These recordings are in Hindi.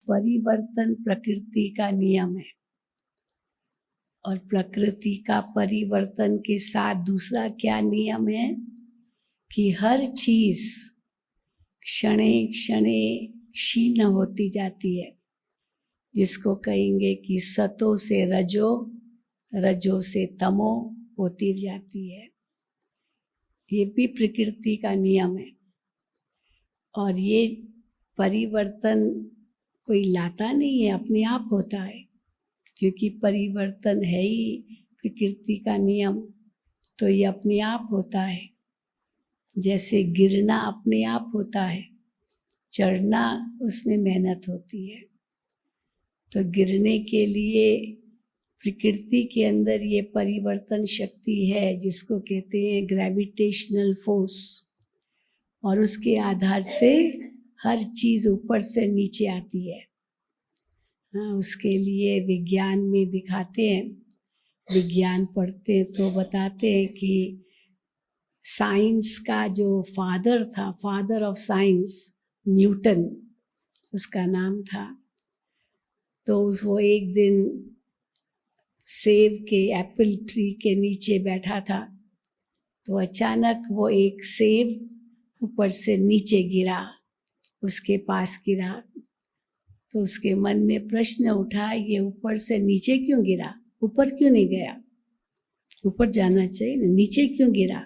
परिवर्तन प्रकृति का नियम है, और प्रकृति का परिवर्तन के साथ दूसरा क्या नियम है कि हर चीज क्षणे क्षणे क्षीण होती जाती है, जिसको कहेंगे कि सतो से रजो, रजो से तमो होती जाती है। ये भी प्रकृति का नियम है, और ये परिवर्तन कोई लाता नहीं है, अपने आप होता है, क्योंकि परिवर्तन है ही प्रकृति का नियम, तो ये अपने आप होता है। जैसे गिरना अपने आप होता है, चढ़ना उसमें मेहनत होती है। तो गिरने के लिए प्रकृति के अंदर ये परिवर्तन शक्ति है, जिसको कहते हैं ग्रेविटेशनल फोर्स, और उसके आधार से हर चीज ऊपर से नीचे आती है। हाँ, उसके लिए विज्ञान में दिखाते हैं, विज्ञान पढ़ते हैं तो बताते हैं कि साइंस का जो फादर था, फादर ऑफ साइंस, न्यूटन उसका नाम था। तो वो एक दिन सेब के एप्पल ट्री के नीचे बैठा था, तो अचानक वो एक सेब ऊपर से नीचे गिरा, उसके पास गिरा। तो उसके मन में प्रश्न उठा, ये ऊपर से नीचे क्यों गिरा, ऊपर क्यों नहीं गया? ऊपर जाना चाहिए ना, नीचे क्यों गिरा?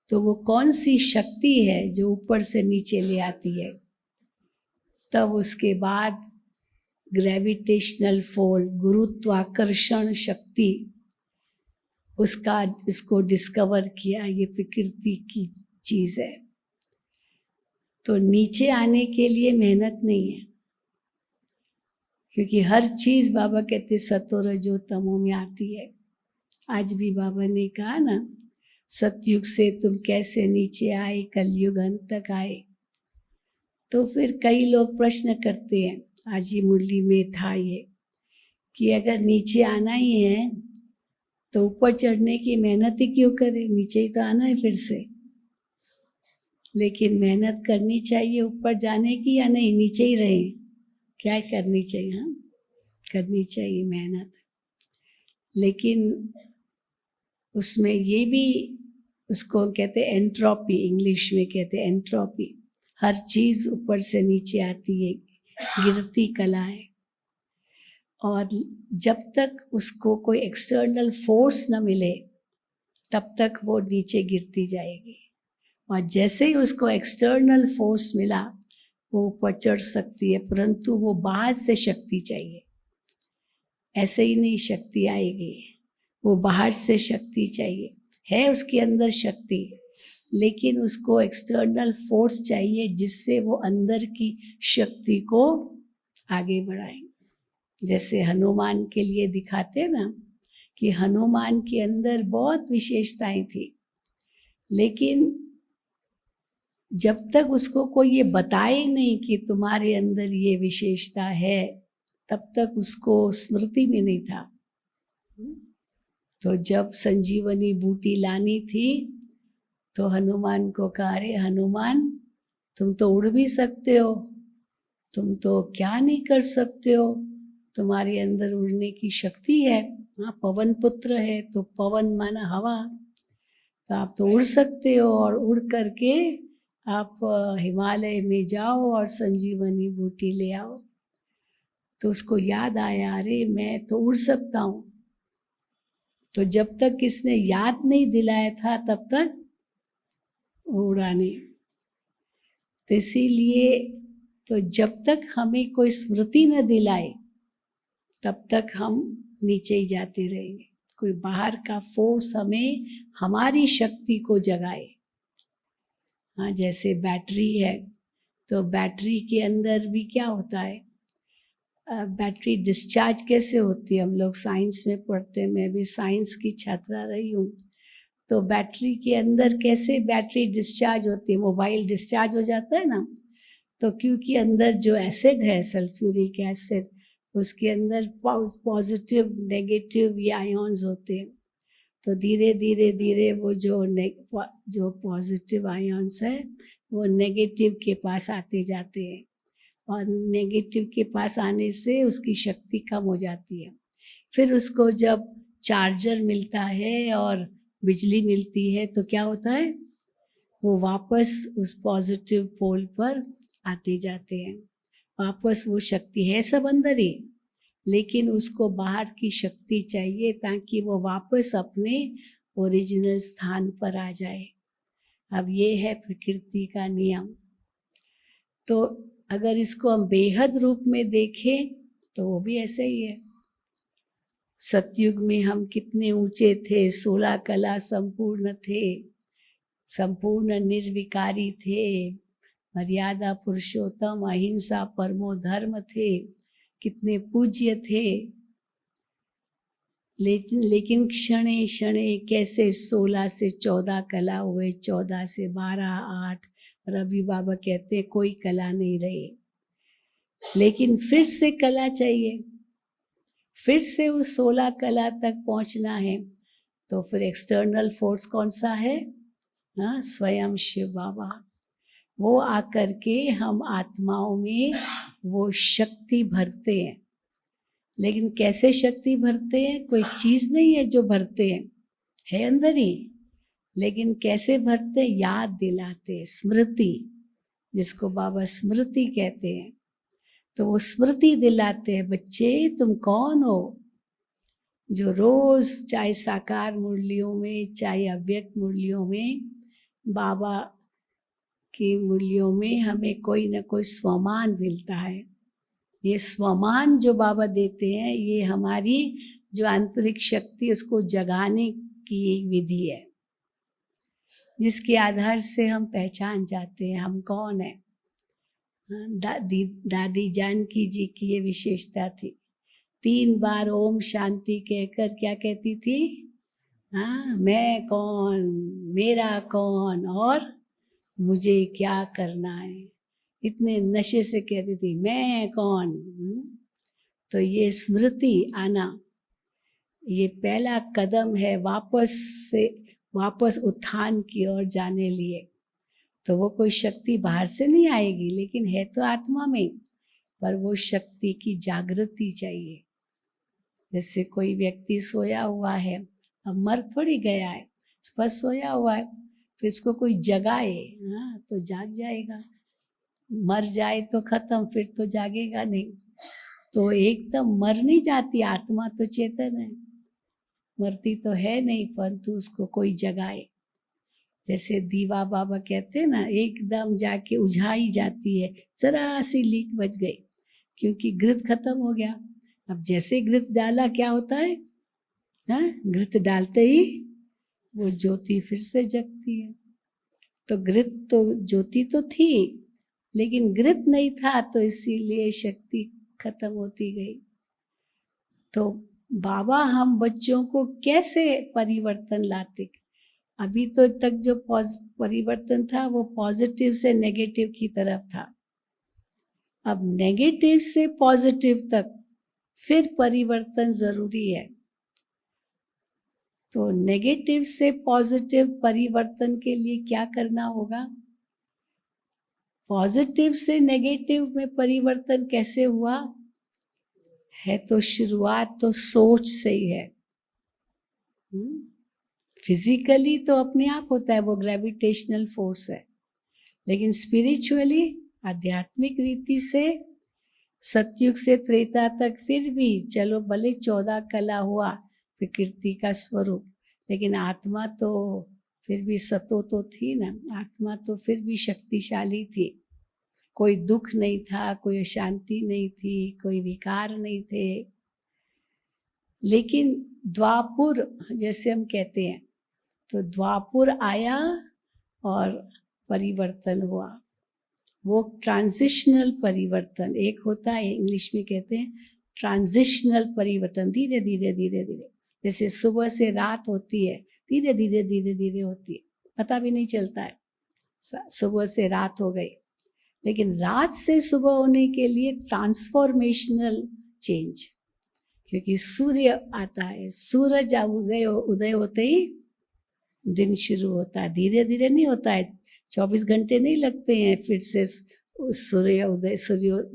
तो वो कौन सी शक्ति है जो ऊपर से नीचे ले आती है? तब उसके बाद ग्रेविटेशनल फोर्स, गुरुत्वाकर्षण शक्ति, उसको डिस्कवर किया, ये प्रकृति की चीज है। तो नीचे आने के लिए मेहनत नहीं है, क्योंकि हर चीज बाबा कहते सतो रजो तमो में आती है। आज भी बाबा ने कहा ना, सतयुग से तुम कैसे नीचे आए, कलयुग अंत तक आए। तो फिर कई लोग प्रश्न करते हैं, आज ही मुरली में था ये, कि अगर नीचे आना ही है तो ऊपर चढ़ने की मेहनत ही क्यों करें, नीचे ही तो आना है फिर से। लेकिन मेहनत करनी चाहिए ऊपर जाने की, या नहीं नीचे ही रहे? क्या करनी चाहिए? हाँ, करनी चाहिए मेहनत, लेकिन उसमें ये भी, उसको कहते हैं एंट्रोपी, इंग्लिश में कहते हैं एंट्रोपी। हर चीज ऊपर से नीचे आती है, गिरती कला है। और जब तक उसको कोई एक्सटर्नल फोर्स न मिले, तब तक वो नीचे गिरती जाएगी। और जैसे ही उसको एक्सटर्नल फोर्स मिला, वो ऊपर चढ़ सकती है, परंतु वो बाहर से शक्ति चाहिए। ऐसे ही नहीं शक्ति आएगी, वो बाहर से शक्ति चाहिए। है उसके अंदर शक्ति, लेकिन उसको एक्सटर्नल फोर्स चाहिए, जिससे वो अंदर की शक्ति को आगे बढ़ाए। जैसे हनुमान के लिए दिखाते ना, कि हनुमान के अंदर बहुत विशेषताएं थी, लेकिन जब तक उसको कोई ये बताए नहीं कि तुम्हारे अंदर ये विशेषता है, तब तक उसको स्मृति में नहीं था। तो जब संजीवनी बूटी लानी थी, तो हनुमान को कहा, अरे हनुमान, तुम तो उड़ भी सकते हो, तुम तो क्या नहीं कर सकते हो, तुम्हारे अंदर उड़ने की शक्ति है। हाँ, पवन पुत्र है, तो पवन माना हवा, तो आप तो उड़ सकते हो, और उड़ करके आप हिमालय में जाओ और संजीवनी बूटी ले आओ। तो उसको याद आया, अरे मैं तो उड़ सकता हूँ। तो जब तक किसने याद नहीं दिलाया था, तब तक उड़ा नहीं। तो इसीलिए तो जब तक हमें कोई स्मृति न दिलाए, तब तक हम नीचे ही जाते रहेंगे। कोई बाहर का फोर्स हमें हमारी शक्ति को जगाए। हाँ, जैसे बैटरी है, तो बैटरी के अंदर भी क्या होता है, बैटरी डिस्चार्ज कैसे होती है, हम लोग साइंस में पढ़ते हैं, मैं भी साइंस की छात्रा रही हूँ। तो बैटरी के अंदर कैसे बैटरी डिस्चार्ज होती है, मोबाइल डिस्चार्ज हो जाता है ना, तो क्योंकि अंदर जो एसिड है, सल्फ्यूरिक एसिड, उसके अंदर पॉजिटिव नेगेटिव ये आयन्स होते हैं। तो धीरे धीरे धीरे वो जो पॉजिटिव आयन्स है, वो नेगेटिव के पास आते जाते हैं, और नेगेटिव के पास आने से उसकी शक्ति कम हो जाती है। फिर उसको जब चार्जर मिलता है और बिजली मिलती है तो क्या होता है, वो वापस उस पॉजिटिव पोल पर आते जाते हैं। वापस वो शक्ति है सब अंदर ही, लेकिन उसको बाहर की शक्ति चाहिए ताकि वो वापस अपने ओरिजिनल स्थान पर आ जाए। अब ये है प्रकृति का नियम। तो अगर इसको हम बेहद रूप में देखें तो वो भी ऐसे ही है। सतयुग में हम कितने ऊंचे थे, 16 कला संपूर्ण थे, संपूर्ण निर्विकारी थे, मर्यादा पुरुषोत्तम, अहिंसा परमो धर्म थे, कितने पूज्य थे। लेकिन क्षणे क्षणे कैसे 16 से 14 कला हुए, 14 से 12, 8, रवि बाबा कहते हैं कोई कला नहीं रही। लेकिन फिर से कला चाहिए, फिर से उस 16 कला तक पहुंचना है। तो फिर एक्सटर्नल फोर्स कौन सा है? हाँ, स्वयं शिव बाबा। वो आकर के हम आत्माओं में वो शक्ति भरते हैं। लेकिन कैसे शक्ति भरते हैं? कोई चीज नहीं है जो भरते हैं, है अंदर ही। लेकिन कैसे भरते? याद दिलाते, स्मृति, जिसको बाबा स्मृति कहते हैं। तो वो स्मृति दिलाते हैं, बच्चे तुम कौन हो। जो रोज चाहे साकार मुरलियों में चाहे अव्यक्त मुरलियों में, बाबा की मुरलियों में हमें कोई ना कोई स्वमान मिलता है। ये स्वमान जो बाबा देते हैं, ये हमारी जो आंतरिक शक्ति उसको जगाने की एक विधि है, जिसके आधार से हम पहचान जाते हैं हम कौन है। दादी जानकी जी की ये विशेषता थी, 3 बार ओम शांति कहकर क्या कहती थी? हाँ, मैं कौन, मेरा कौन और मुझे क्या करना है। इतने नशे से कहती थी मैं कौन। तो ये स्मृति आना, ये पहला कदम है वापस उत्थान की ओर जाने लिए। तो वो कोई शक्ति बाहर से नहीं आएगी, लेकिन है तो आत्मा में, पर वो शक्ति की जागृति चाहिए। जैसे कोई व्यक्ति सोया हुआ है, अब मर थोड़ी गया है, बस सोया हुआ है, फिर इसको कोई जगाए हाँ तो जाग जाएगा। मर जाए तो खत्म, फिर तो जागेगा नहीं। तो एकदम मर नहीं जाती आत्मा, तो चेतन है, मरती तो है नहीं, परंतु उसको कोई जगाए। जैसे दीवा बाबा कहते हैं ना, एकदम जाके उझाई जाती है, जरा सी लीक बच गई क्योंकि घृत खत्म हो गया। अब जैसे घृत डाला क्या होता है, हाँ, घृत डालते ही वो ज्योति फिर से जगती है। तो घृत तो ज्योति तो थी, लेकिन घृत नहीं था, तो इसीलिए शक्ति खत्म होती गई। तो बाबा हम बच्चों को कैसे परिवर्तन लाते? अभी तो तक जो परिवर्तन था वो पॉजिटिव से नेगेटिव की तरफ था। अब नेगेटिव से पॉजिटिव तक फिर परिवर्तन जरूरी है। तो नेगेटिव से पॉजिटिव परिवर्तन के लिए क्या करना होगा? पॉजिटिव से नेगेटिव में परिवर्तन कैसे हुआ है? तो शुरुआत तो सोच से ही है। फिजिकली तो अपने आप होता है, वो ग्रेविटेशनल फोर्स है, लेकिन स्पिरिचुअली आध्यात्मिक रीति से सतयुग से त्रेता तक फिर भी चलो भले 14 कला हुआ प्रकृति का स्वरूप, लेकिन आत्मा तो फिर भी सतो तो थी ना, आत्मा तो फिर भी शक्तिशाली थी। कोई दुख नहीं था, कोई अशांति नहीं थी, कोई विकार नहीं थे। लेकिन द्वापुर जैसे हम कहते हैं, तो द्वापुर आया और परिवर्तन हुआ। वो ट्रांजिशनल परिवर्तन एक होता है, इंग्लिश में कहते हैं ट्रांजिशनल परिवर्तन, धीरे धीरे धीरे धीरे। जैसे सुबह से रात होती है, धीरे धीरे धीरे धीरे होती है, पता भी नहीं चलता है सुबह से रात हो गई। लेकिन रात से सुबह होने के लिए ट्रांसफॉर्मेशनल चेंज, क्योंकि सूर्य आता है, सूरज उदय होते ही दिन शुरू होता है। धीरे धीरे नहीं होता है, 24 घंटे नहीं लगते हैं फिर से उस सूर्य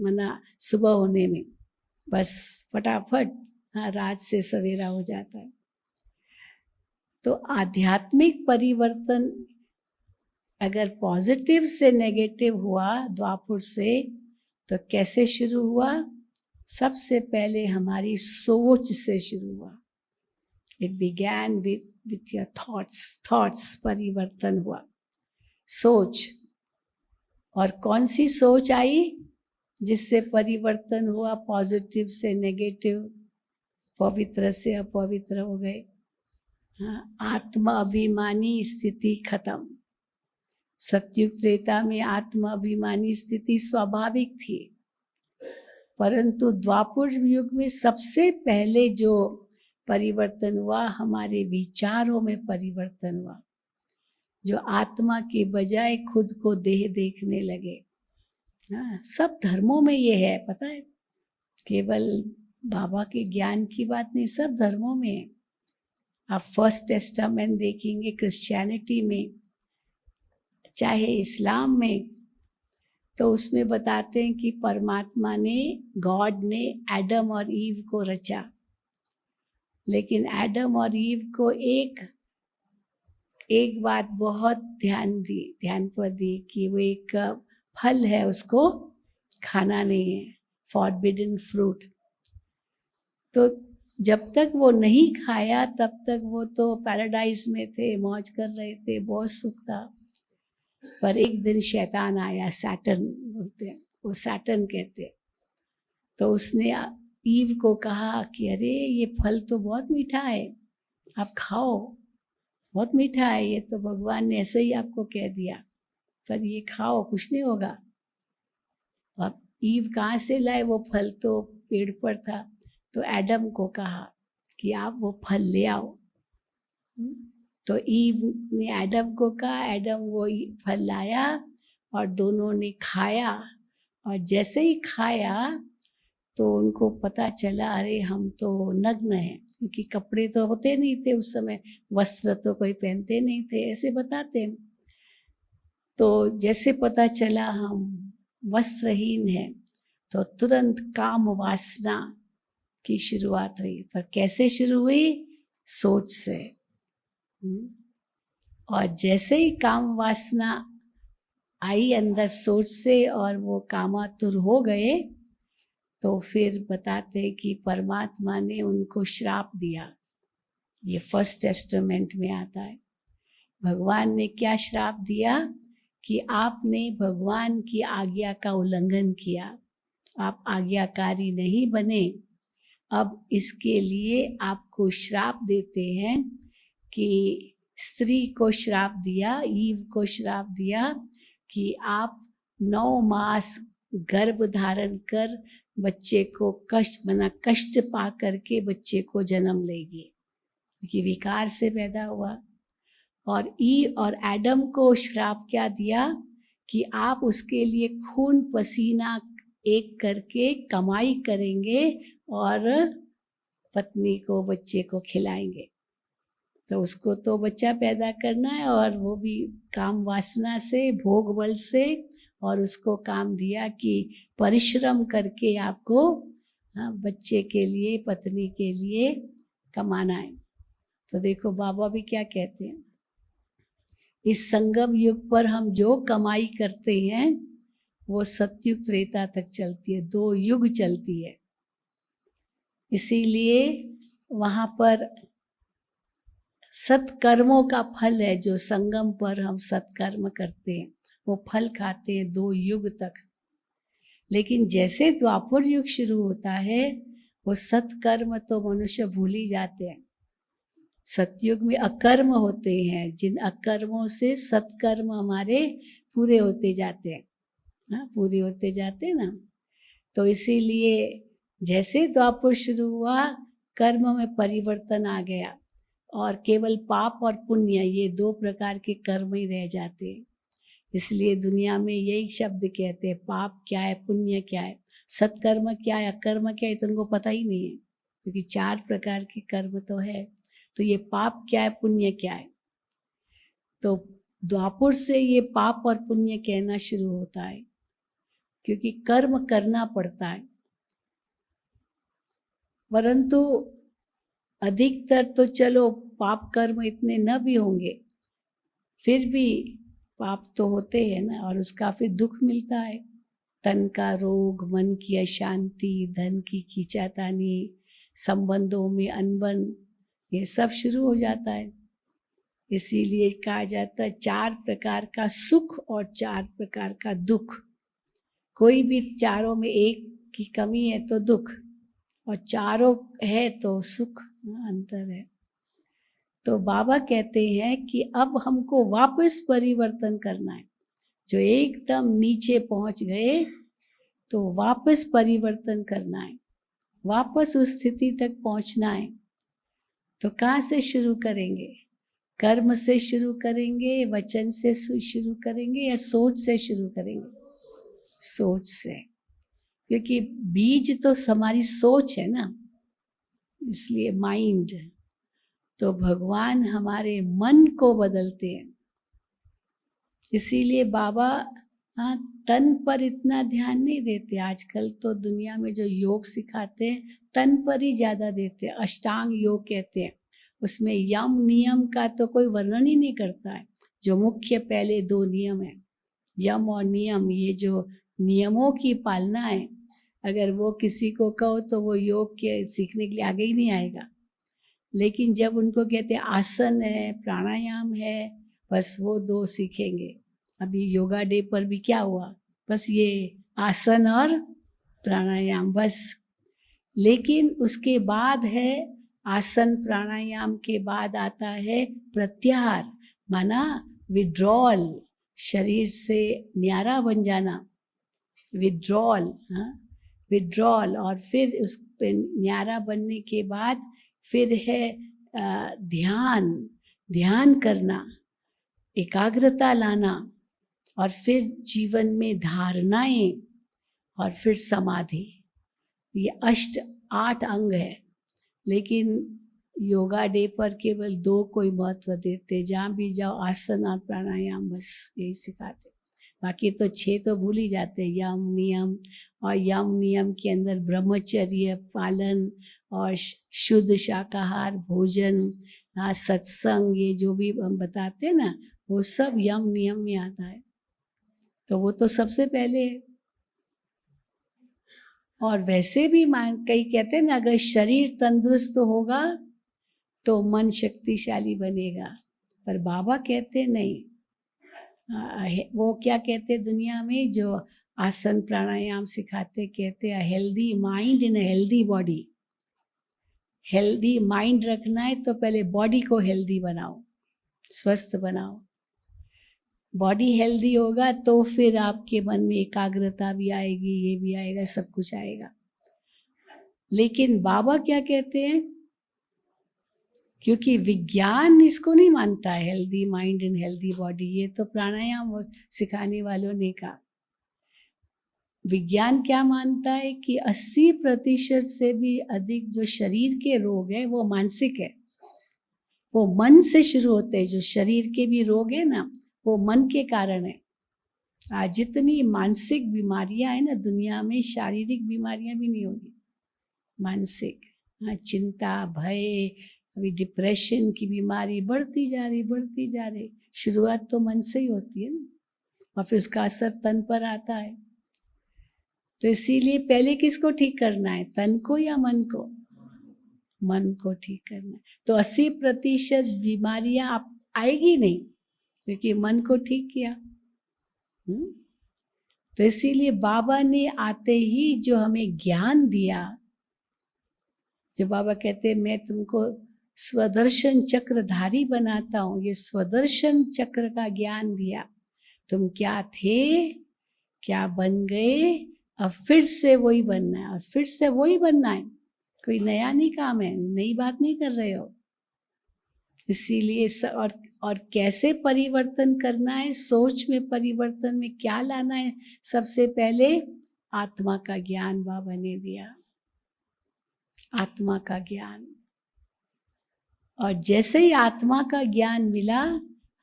मना सुबह होने में बस फटाफट रात से सवेरा हो जाता है। तो आध्यात्मिक परिवर्तन अगर पॉजिटिव से नेगेटिव हुआ द्वापर से, तो कैसे शुरू हुआ? सबसे पहले हमारी सोच से शुरू हुआ। It began with your thoughts परिवर्तन हुआ, सोच। और कौन सी सोच आई जिससे परिवर्तन हुआ? पॉजिटिव से नेगेटिव, पवित्र से अपवित्र हो गए। हाँ, आत्मा अभिमानी स्थिति खत्म। सतयुग त्रेता में आत्मा अभिमानी स्थिति स्वाभाविक थी, परंतु द्वापर युग में सबसे पहले जो परिवर्तन हुआ, हमारे विचारों में परिवर्तन हुआ। जो आत्मा के बजाय खुद को देह देखने लगे। हाँ, सब धर्मों में ये है, पता है, केवल बाबा के ज्ञान की बात नहीं, सब धर्मों में है। आप फर्स्ट टेस्टामेंट देखेंगे क्रिश्चियनिटी में, चाहे इस्लाम में, तो उसमें बताते हैं कि परमात्मा ने, गॉड ने एडम और ईव को रचा, लेकिन एडम और ईव को एक बात बहुत ध्यान पर दी कि वो एक फल है, उसको खाना नहीं है, फॉरबिडन फ्रूट। तो जब तक वो नहीं खाया तब तक वो तो पैराडाइज में थे, मौज कर रहे थे, बहुत सुख था। पर एक दिन शैतान आया, सैटर्न बोलते हैं, वो सैटर्न कहते हैं। तो उसने ईव को कहा कि अरे ये फल तो बहुत मीठा है, आप खाओ, बहुत मीठा है, ये तो भगवान ने ऐसे ही आपको कह दिया, पर ये खाओ, कुछ नहीं होगा। और ईव कहाँ से लाए वो फल? तो पेड़ पर था। तो एडम को कहा कि आप वो फल ले आओ। तो ईव ने एडम को कहा, एडम वो फल लाया और दोनों ने खाया। और जैसे ही खाया तो उनको पता चला, अरे हम तो नग्न हैं, क्योंकि कपड़े तो होते नहीं थे उस समय, वस्त्र तो कोई पहनते नहीं थे, ऐसे बताते। तो जैसे पता चला हम वस्त्रहीन हैं, तो तुरंत काम वासना की शुरुआत हुई। पर कैसे शुरू हुई? सोच से। और जैसे ही काम वासना आई अंदर सोच से और वो कामातुर हो गए, तो फिर बताते कि परमात्मा ने उनको श्राप दिया। ये फर्स्ट टेस्टामेंट में आता है। भगवान ने क्या श्राप दिया कि आपने भगवान की आज्ञा का उल्लंघन किया, आप आज्ञाकारी नहीं बने। अब इसके लिए आपको श्राप देते हैं कि स्त्री को श्राप दिया, ईव को श्राप दिया कि आप 9 मास गर्भ धारण कर बच्चे को कष्ट पा करके बच्चे को जन्म लेगी, क्योंकि विकार से पैदा हुआ। और ईव और एडम को श्राप क्या दिया कि आप उसके लिए खून पसीना एक करके कमाई करेंगे और पत्नी को, बच्चे को खिलाएंगे। तो उसको तो बच्चा पैदा करना है, और वो भी काम वासना से, भोग बल से। और उसको काम दिया कि परिश्रम करके आपको बच्चे के लिए, पत्नी के लिए कमाना है। तो देखो बाबा भी क्या कहते हैं, इस संगम युग पर हम जो कमाई करते हैं वो सतयुग त्रेता तक चलती है, 2 युग चलती है। इसीलिए वहाँ पर सत्कर्मों का फल है, जो संगम पर हम सत्कर्म करते हैं वो फल खाते हैं 2 युग तक। लेकिन जैसे द्वापर युग शुरू होता है, वो सत्कर्म तो मनुष्य भूल ही जाते हैं। सतयुग में अकर्म होते हैं, जिन अकर्मों से सत्कर्म हमारे पूरे होते जाते हैं, पूरे होते जाते हैं ना। तो इसीलिए जैसे द्वापर शुरू हुआ, कर्म में परिवर्तन आ गया, और केवल पाप और पुण्य, ये 2 प्रकार के कर्म ही रह जाते हैं। इसलिए दुनिया में यही शब्द कहते हैं, पाप क्या है, पुण्य क्या है, सत्कर्म क्या है, अकर्म क्या है, तो उनको पता ही नहीं है, क्योंकि 4 प्रकार के कर्म तो है। तो ये पाप क्या है, पुण्य क्या है? तो द्वापर से ये पाप और पुण्य कहना शुरू होता है। क्योंकि कर्म करना पड़ता है। परंतु अधिकतर तो चलो पाप कर्म इतने न भी होंगे, फिर भी पाप तो होते हैं ना, और उसका फिर दुख मिलता है। तन का रोग, मन की अशांति, धन की खींचातानी, संबंधों में अनबन, ये सब शुरू हो जाता है। इसीलिए कहा जाता है 4 प्रकार का सुख और 4 प्रकार का दुख। कोई भी चारों में एक की कमी है तो दुख, और चारों है तो सुख, अंतर है। तो बाबा कहते हैं कि अब हमको वापस परिवर्तन करना है। जो एकदम नीचे पहुंच गए तो वापस परिवर्तन करना है, वापस उस स्थिति तक पहुंचना है। तो कहाँ से शुरू करेंगे? कर्म से शुरू करेंगे, वचन से शुरू करेंगे, या सोच से शुरू करेंगे? सोच से, क्योंकि बीज तो हमारी सोच है ना, इसलिए माइंड। तो भगवान हमारे मन को बदलते हैं। इसीलिए बाबा तन पर इतना ध्यान नहीं देते। आजकल तो दुनिया में जो योग सिखाते हैं तन पर ही ज़्यादा देते हैं। अष्टांग योग कहते हैं, उसमें यम नियम का तो कोई वर्णन ही नहीं करता है। जो मुख्य पहले 2 नियम है, यम और नियम, ये जो नियमों की पालना है, अगर वो किसी को कहो तो वो योग के सीखने के लिए आगे ही नहीं आएगा। लेकिन जब उनको कहते हैं आसन है, प्राणायाम है, बस वो 2 सीखेंगे। अभी योगा डे पर भी क्या हुआ? बस ये आसन और प्राणायाम बस। लेकिन उसके बाद है, आसन प्राणायाम के बाद आता है प्रत्याहार, माना विड्रॉल, शरीर से न्यारा बन जाना, विड्रॉल। विड्रॉल, और फिर उस पे न्यारा बनने के बाद फिर है ध्यान, ध्यान करना, एकाग्रता लाना, और फिर जीवन में धारणाएं, और फिर समाधि। ये 8 अंग है। लेकिन योगा डे पर केवल 2 कोई महत्व देते। जहाँ भी जाओ आसन और प्राणायाम, बस यही सिखाते। बाकी तो 6 तो भूल ही जाते, यम नियम। और यम नियम के अंदर ब्रह्मचर्य पालन और शुद्ध शाकाहार भोजन, सत्संग, ये जो भी हम बताते हैं ना, वो सब यम नियम में आता है। तो वो तो सबसे पहले है। और वैसे भी कई कहते हैं ना, अगर शरीर तंदुरुस्त होगा तो मन शक्तिशाली बनेगा। पर बाबा कहते नहीं। वो क्या कहते दुनिया में जो आसन प्राणायाम सिखाते, कहते हैं healthy mind in healthy body. Healthy mind रखना है तो पहले बॉडी को हेल्दी बनाओ, स्वस्थ बनाओ। बॉडी हेल्दी होगा तो फिर आपके मन में एकाग्रता भी आएगी, ये भी आएगा, सब कुछ आएगा। लेकिन बाबा क्या कहते हैं, क्योंकि विज्ञान इसको नहीं मानता है healthy mind in healthy body, ये तो प्राणायाम सिखाने वालों ने कहा। विज्ञान क्या मानता है कि 80% से भी अधिक जो शरीर के रोग है वो मानसिक है, वो मन से शुरू होते हैं। जो शरीर के भी रोग है ना, वो मन के कारण है। आज जितनी मानसिक बीमारियां हैं ना दुनिया में, शारीरिक बीमारियां भी नहीं होगी, मानसिक। चिंता, भय, अभी डिप्रेशन की बीमारी बढ़ती जा रही। शुरुआत तो मन से ही होती है ना, और फिर उसका असर तन पर आता है। तो इसीलिए पहले किसको ठीक करना है, तन को या मन को? मन को ठीक करना है। तो 80% बीमारियां आप आएगी नहीं, क्योंकि मन को ठीक किया। तो इसीलिए बाबा ने आते ही जो हमें ज्ञान दिया, जो बाबा कहते हैं मैं तुमको स्वदर्शन चक्रधारी बनाता हूँ, ये स्वदर्शन चक्र का ज्ञान दिया। तुम क्या थे, क्या बन गए, अब फिर से वही बनना है, और फिर से वही बनना है। कोई नया नहीं काम है, नई बात नहीं कर रहे हो। इसीलिए और कैसे परिवर्तन करना है, सोच में परिवर्तन में क्या लाना है, सबसे पहले आत्मा का ज्ञान बाबा ने दिया, आत्मा का ज्ञान। और जैसे ही आत्मा का ज्ञान मिला,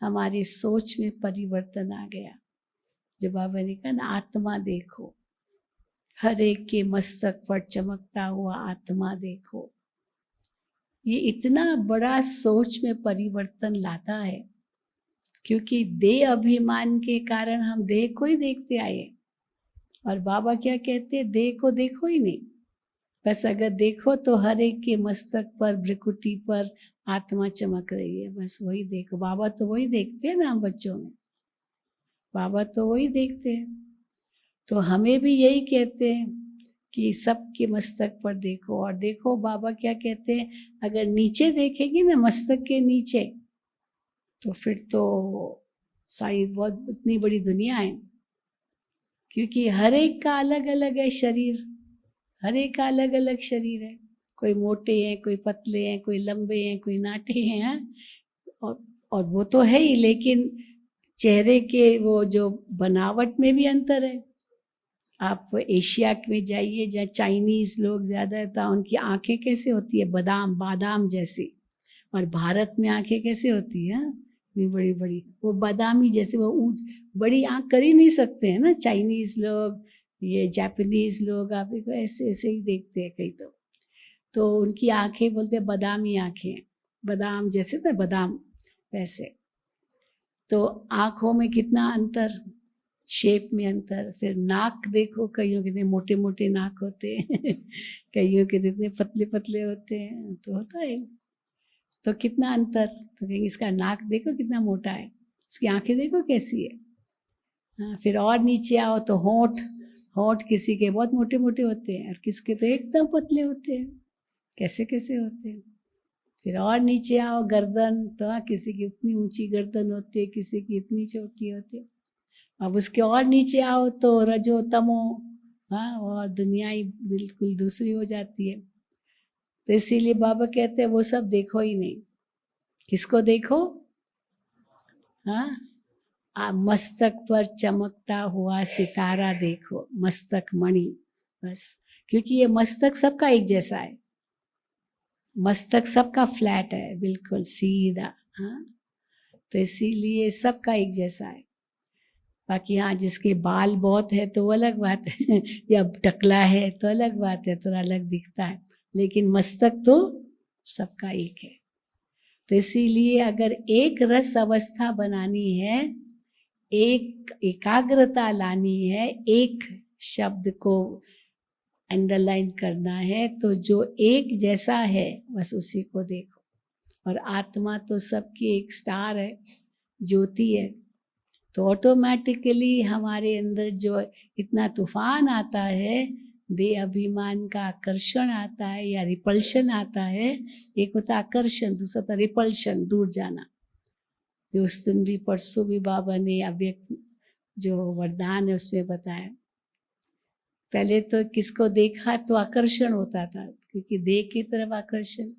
हमारी सोच में परिवर्तन आ गया। जो बाबा ने कहा ना, आत्मा देखो, हर एक के मस्तक पर चमकता हुआ आत्मा देखो। ये इतना बड़ा सोच में परिवर्तन लाता है, क्योंकि देह अभिमान के कारण हम देह को ही देखते आए। और बाबा क्या कहते हैं, देह को देखो ही नहीं, बस अगर देखो तो हर एक के मस्तक पर, भ्रिकुटी पर आत्मा चमक रही है, बस वही देखो। बाबा तो वही देखते हैं ना हम बच्चों में, बाबा तो वही देखते हैं। तो हमें भी यही कहते हैं कि सबके मस्तक पर देखो। और देखो बाबा क्या कहते हैं, अगर नीचे देखेंगे ना, मस्तक के नीचे, तो फिर तो सारी बहुत इतनी बड़ी दुनिया है, क्योंकि हर एक का अलग अलग है शरीर, हर एक का अलग अलग शरीर है। कोई मोटे हैं, कोई पतले हैं, कोई लंबे हैं, कोई नाटे हैं, हाँ? और वो तो है ही, लेकिन चेहरे के वो जो बनावट में भी अंतर है। आप एशिया में जाइए, जहाँ चाइनीज लोग ज़्यादा था, उनकी आंखें कैसे होती है, बादाम जैसी। और भारत में आंखें कैसे होती है, इतनी बड़ी बड़ी, वो बादामी जैसे, वो बड़ी आंख कर ही नहीं सकते हैं ना चाइनीज लोग, ये जापानीज लोग, आप देखो ऐसे ऐसे ही देखते हैं कई। तो उनकी आंखें बोलते हैं बादामी आंखें, बादाम जैसे ना, बादाम वैसे। तो आंखों में कितना अंतर, शेप में अंतर। फिर नाक देखो, कईयों के मोटे मोटे नाक होते हैं कईयों के जितने पतले पतले होते हैं, तो होता है। तो कितना अंतर, तो कहेंगे इसका नाक देखो कितना मोटा है, इसकी आंखें देखो कैसी है। हाँ, फिर और नीचे आओ तो होंठ किसी के बहुत मोटे मोटे होते हैं और किसके तो एकदम पतले होते हैं, कैसे कैसे होते हैं। फिर और नीचे आओ, गर्दन, तो हाँ, किसी की इतनी ऊंची गर्दन होती है, किसी की इतनी छोटी होती है। अब उसके और नीचे आओ तो रजो तमो, हाँ, और दुनिया ही बिल्कुल दूसरी हो जाती है। तो इसीलिए बाबा कहते हैं वो सब देखो ही नहीं। किसको देखो, हाँ, मस्तक पर चमकता हुआ सितारा देखो, मस्तक मणि, बस। क्योंकि ये मस्तक सबका एक जैसा है, मस्तक सबका फ्लैट है, बिल्कुल सीधा, हाँ। तो इसीलिए सबका एक जैसा है। बाकी हाँ, जिसके बाल बहुत है तो वो अलग बात है या टकला है तो अलग बात है, थोड़ा अलग दिखता है, लेकिन मस्तक तो सबका एक है। तो इसीलिए अगर एक रस अवस्था बनानी है, एक एकाग्रता लानी है, एक शब्द को अंडरलाइन करना है, तो जो एक जैसा है बस उसी को देखो। और आत्मा तो सबकी एक स्टार है, ज्योति है। तो ऑटोमेटिकली हमारे अंदर जो इतना तूफान आता है, बेअभिमान का आकर्षण आता है या रिपल्शन आता है। एक होता आकर्षण, दूसरा होता रिपल्शन, दूर जाना। जो उस दिन भी, परसों भी बाबा ने अव्यक्त जो वरदान है उसमें बताया। पहले तो किसको देखा तो आकर्षण होता था, क्योंकि देह की तरफ आकर्षण,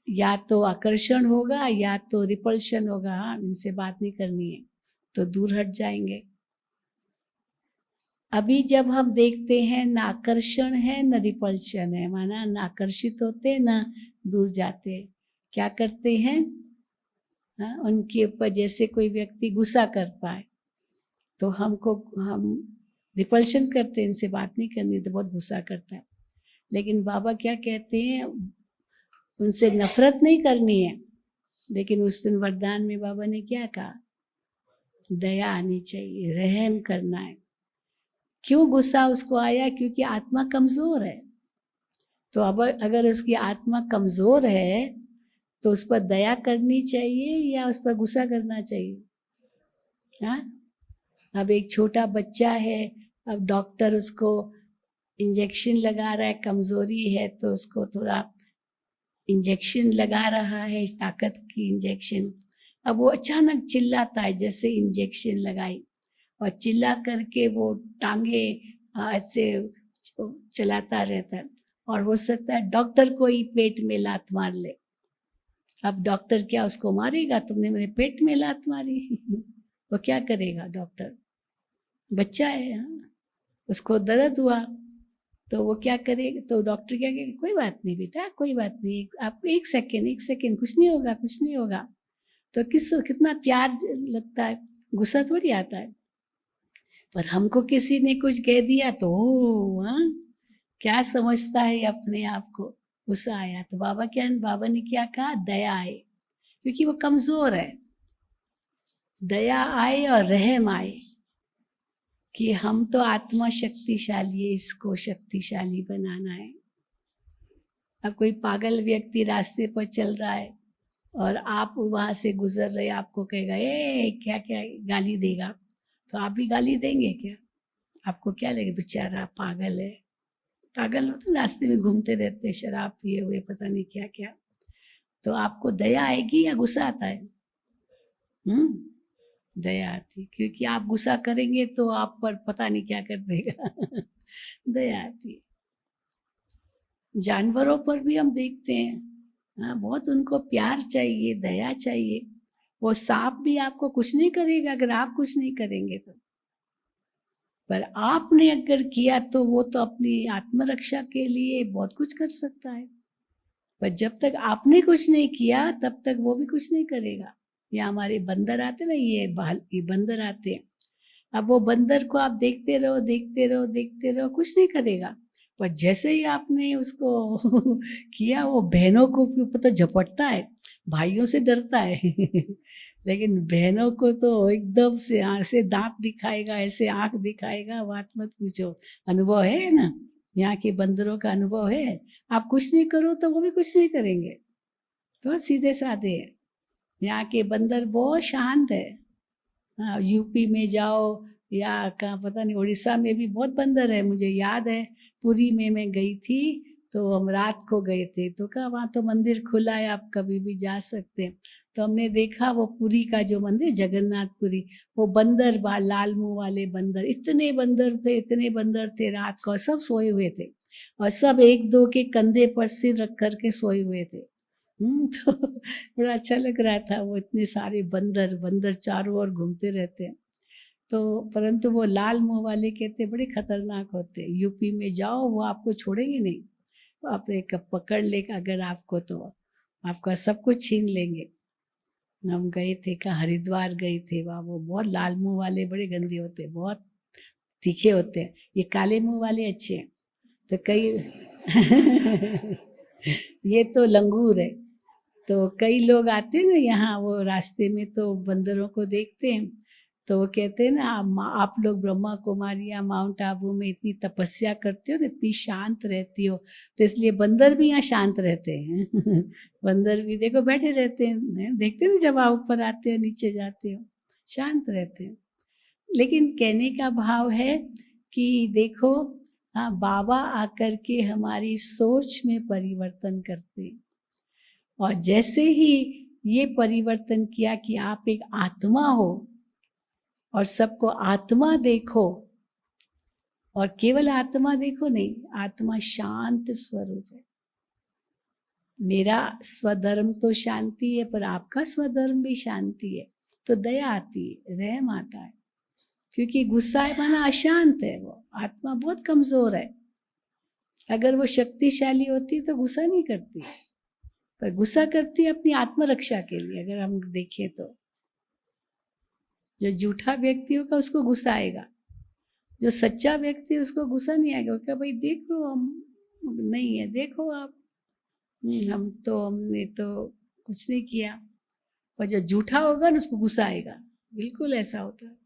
या तो आकर्षण होगा या तो रिपल्शन होगा। हाँ, इनसे बात नहीं करनी है तो दूर हट जाएंगे। अभी जब हम देखते हैं ना आकर्षण है न रिपल्शन है, माना ना आकर्षित होते ना दूर जाते, क्या करते हैं, हाँ, उनके ऊपर जैसे कोई व्यक्ति गुस्सा करता है तो हम रिपल्शन करते हैं, इनसे बात नहीं करनी, तो बहुत गुस्सा करता है। लेकिन बाबा क्या कहते हैं, उनसे नफरत नहीं करनी है, लेकिन उस दिन वरदान में बाबा ने क्या कहा, दया आनी चाहिए, रहम करना है। क्यों गुस्सा उसको आया, क्योंकि आत्मा कमजोर है। तो अब अगर उसकी आत्मा कमजोर है तो उस पर दया करनी चाहिए या उस पर गुस्सा करना चाहिए, हाँ? अब एक छोटा बच्चा है, अब डॉक्टर उसको इंजेक्शन लगा रहा है, कमजोरी है तो उसको थोड़ा इंजेक्शन लगा रहा है, इस ताकत की इंजेक्शन। अब वो अचानक चिल्लाता है जैसे इंजेक्शन लगाई, और चिल्ला करके वो टांगे ऐसे चलाता रहता है, और हो सकता है डॉक्टर को ही पेट में लात मार ले। अब डॉक्टर क्या उसको मारेगा, तुमने मेरे पेट में लात मारी वो क्या करेगा डॉक्टर, बच्चा है, हाँ? उसको दर्द हुआ तो वो क्या करेगा, तो डॉक्टर क्या कहेगा, कोई बात नहीं बेटा, कोई बात नहीं, आपको एक सेकेंड, कुछ नहीं होगा, कुछ नहीं होगा। तो कितना प्यार लगता है, गुस्सा थोड़ी आता है। पर हमको किसी ने कुछ कह दिया तो हाँ, क्या समझता है अपने आप को, गुस्सा आया। तो बाबा ने क्या कहा, दया आए, क्योंकि वो कमजोर है। दया आए और रहम आए कि हम तो आत्मा शक्तिशाली है, इसको शक्तिशाली बनाना है। अब कोई पागल व्यक्ति रास्ते पर चल रहा है और आप वहां से गुजर रहे, आपको कहेगा ए क्या क्या, गाली देगा, तो आप भी गाली देंगे क्या? आपको क्या लगेगा, बेचारा पागल है। पागल होते रास्ते में घूमते रहते, शराब पिए हुए, पता नहीं क्या क्या। तो आपको दया आएगी या गुस्सा आता है? दया आती, क्योंकि आप गुस्सा करेंगे तो आप पर पता नहीं क्या कर देगा। दया आती। जानवरों पर भी हम देखते हैं, हाँ, बहुत उनको प्यार चाहिए, दया चाहिए। वो सांप भी आपको कुछ नहीं करेगा अगर आप कुछ नहीं करेंगे तो, पर आपने अगर किया तो वो तो अपनी आत्मरक्षा के लिए बहुत कुछ कर सकता है। पर जब तक आपने कुछ नहीं किया तब तक वो भी कुछ नहीं करेगा। या हमारे बंदर आते ना, ये बंदर आते हैं। अब वो बंदर को आप देखते रहो देखते रहो देखते रहो, कुछ नहीं करेगा। पर जैसे ही आपने उसको किया, वो बहनों को भी ऊपर तो झपटता है, भाइयों से डरता है। लेकिन बहनों को तो एकदम से ऐसे दांत दिखाएगा, ऐसे आंख दिखाएगा, बात मत पूछो। अनुभव है ना, यहाँ के बंदरों का अनुभव है। आप कुछ नहीं करो तो वो भी कुछ नहीं करेंगे, बहुत सीधे साधे हैं। यहाँ के बंदर बहुत शांत है। हाँ, यूपी में जाओ या कहाँ पता नहीं, उड़ीसा में भी बहुत बंदर है। मुझे याद है पुरी में मैं गई थी, तो हम रात को गए थे, तो कहा वहाँ तो मंदिर खुला है, आप कभी भी जा सकते हैं। तो हमने देखा वो पुरी का जो मंदिर जगन्नाथपुरी, वो बंदर लाल मुंह वाले बंदर, इतने बंदर थे, इतने बंदर थे। रात को सब सोए हुए थे और सब एक दो के कंधे पर सिर रख करके सोए हुए थे। तो बड़ा अच्छा लग रहा था। वो इतने सारे बंदर बंदर चारों ओर घूमते रहते हैं। तो परंतु वो लाल मुंह वाले कहते बड़े खतरनाक होते हैं। यूपी में जाओ, वो आपको छोड़ेंगे नहीं, वो आपने पकड़ लेगा अगर आपको, तो आपका सब कुछ छीन लेंगे। हम गए थे, कहाँ हरिद्वार गए थे, वहाँ वो बहुत लाल मुंह वाले बड़े गंदे होते हैं, बहुत तीखे होते हैं। ये काले मुंह वाले अच्छे हैं। तो कई ये तो लंगूर है। तो कई लोग आते हैं ना यहाँ, वो रास्ते में तो बंदरों को देखते हैं, तो वो कहते हैं ना, आप लोग ब्रह्मा कुमारी या माउंट आबू में इतनी तपस्या करते हो, इतनी शांत रहती हो, तो इसलिए बंदर भी यहाँ शांत रहते हैं। बंदर भी देखो बैठे रहते हैं, देखते हैं ना, जब आप ऊपर आते हो नीचे जाते हो, शांत रहते हैं। लेकिन कहने का भाव है कि देखो, हाँ, बाबा आकर के हमारी सोच में परिवर्तन करते हैं। और जैसे ही ये परिवर्तन किया कि आप एक आत्मा हो और सबको आत्मा देखो, और केवल आत्मा देखो नहीं, आत्मा शांत स्वरूप है। मेरा स्वधर्म तो शांति है, पर आपका स्वधर्म भी शांति है, तो दया आती है, रहम आता है। क्योंकि गुस्सा है माना अशांत है, वो आत्मा बहुत कमजोर है। अगर वो शक्तिशाली होती तो गुस्सा नहीं करती, पर गुस्सा करती है अपनी आत्मरक्षा के लिए। अगर हम देखें तो जो झूठा व्यक्ति होगा उसको गुस्सा आएगा, जो सच्चा व्यक्ति उसको गुस्सा नहीं आएगा। क्या भाई देख लो, हम नहीं है, देखो आप, हमने तो कुछ नहीं किया। और जो झूठा होगा ना उसको गुस्सा आएगा। बिल्कुल ऐसा होता है।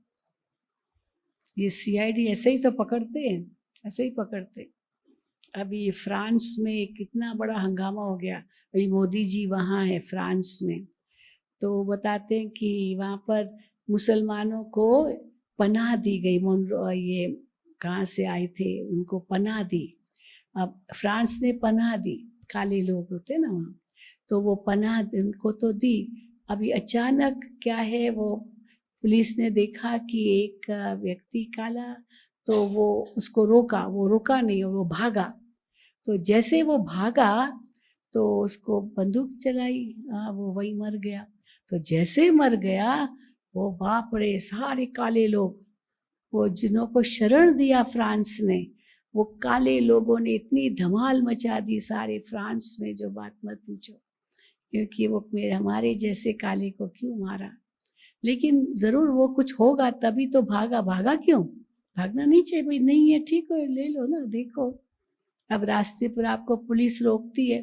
ये सीआईडी ऐसे ही तो पकड़ते हैं, ऐसे ही पकड़ते। अभी फ्रांस में कितना बड़ा हंगामा हो गया। अभी मोदी जी वहाँ है फ्रांस में, तो बताते हैं कि वहाँ पर मुसलमानों को पनाह दी गई। ये कहाँ से आए थे, उनको पनाह दी। अब फ्रांस ने पनाह दी, काले लोग होते ना वहाँ, तो वो पनाह उनको तो दी। अभी अचानक क्या है, वो पुलिस ने देखा कि एक व्यक्ति काला, तो वो उसको रोका, वो रुका नहीं और वो भागा। तो जैसे वो भागा तो उसको बंदूक चलाई, वो वही मर गया। तो जैसे मर गया, वो बाप रे, सारे काले लोग, वो जिन्हों शरण दिया फ्रांस ने, वो काले लोगों ने इतनी धमाल मचा दी सारे फ्रांस में, जो बात मत पूछो। क्योंकि वो हमारे जैसे काले को क्यों मारा? लेकिन जरूर वो कुछ होगा तभी तो भागा। भागा क्यों? भागना नहीं चाहिए, भाई नहीं है ठीक है ले लो ना, देखो। अब रास्ते पर आपको पुलिस रोकती है,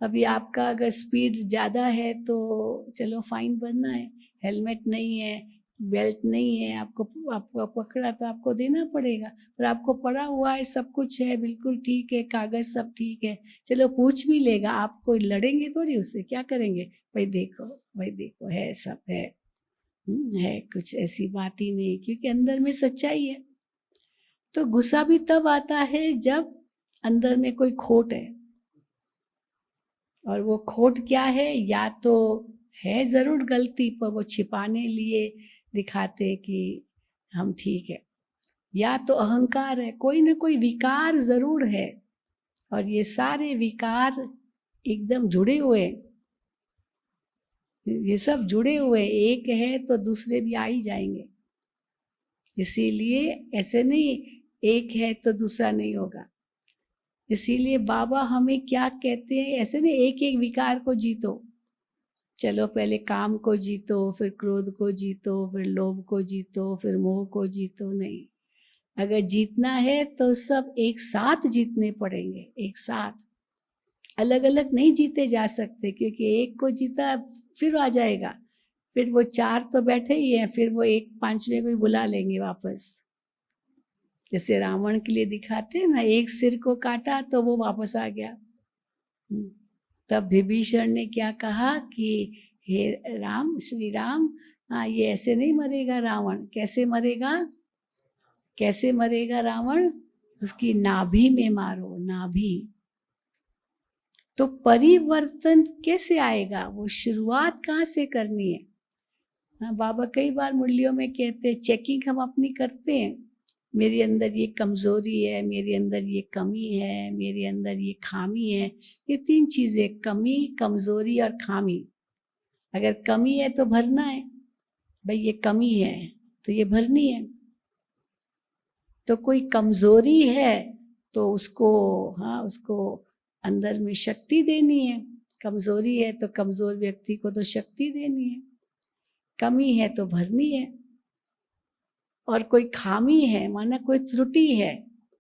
अभी आपका अगर स्पीड ज़्यादा है तो चलो फाइन भरना है, हेलमेट नहीं है, बेल्ट नहीं है, आपको पकड़ा तो आपको देना पड़ेगा। पर आपको पड़ा हुआ है, सब कुछ है, बिल्कुल ठीक है, कागज़ सब ठीक है, चलो पूछ भी लेगा, आप कोई लड़ेंगे थोड़ी उससे, क्या करेंगे, भाई देखो है सब है, कुछ ऐसी बात ही नहीं, क्योंकि अंदर में सच्चाई है। तो गुस्सा भी तब आता है जब अंदर में कोई खोट है, और वो खोट क्या है, या तो है जरूर गलती पर वो छिपाने लिए दिखाते कि हम ठीक है, या तो अहंकार है, कोई ना कोई विकार जरूर है। और ये सारे विकार एकदम जुड़े हुए, ये सब जुड़े हुए, एक है तो दूसरे भी आ ही जाएंगे। इसीलिए ऐसे नहीं एक है तो दूसरा नहीं होगा। इसीलिए बाबा हमें क्या कहते हैं, ऐसे नहीं एक एक विकार को जीतो, चलो पहले काम को जीतो, फिर क्रोध को जीतो, फिर लोभ को जीतो, फिर मोह को जीतो, नहीं। अगर जीतना है तो सब एक साथ जीतने पड़ेंगे, एक साथ, अलग अलग नहीं जीते जा सकते, क्योंकि एक को जीता फिर आ जाएगा, फिर वो चार तो बैठे ही हैं, फिर वो एक पांचवें को ही बुला लेंगे वापस। जैसे रावण के लिए दिखाते हैं ना, एक सिर को काटा तो वो वापस आ गया। तब विभीषण ने क्या कहा कि हे राम, श्री राम, ये ऐसे नहीं मरेगा रावण। कैसे मरेगा, कैसे मरेगा रावण, उसकी नाभि में मारो, नाभि। तो परिवर्तन कैसे आएगा, वो शुरुआत कहाँ से करनी है। बाबा कई बार मुरलियों में कहते हैं, चेकिंग हम अपनी करते हैं, मेरे अंदर ये कमज़ोरी है, मेरे अंदर ये कमी है, मेरे अंदर ये खामी है। ये तीन चीज़ें, कमी, कमज़ोरी और खामी। अगर कमी है तो भरना है, भाई ये कमी है तो ये भरनी है। तो कोई कमज़ोरी है तो उसको, हाँ, उसको अंदर में शक्ति देनी है। कमज़ोरी है तो कमज़ोर व्यक्ति को तो शक्ति देनी है, कमी है तो भरनी है। और कोई खामी है, माना कोई त्रुटि है,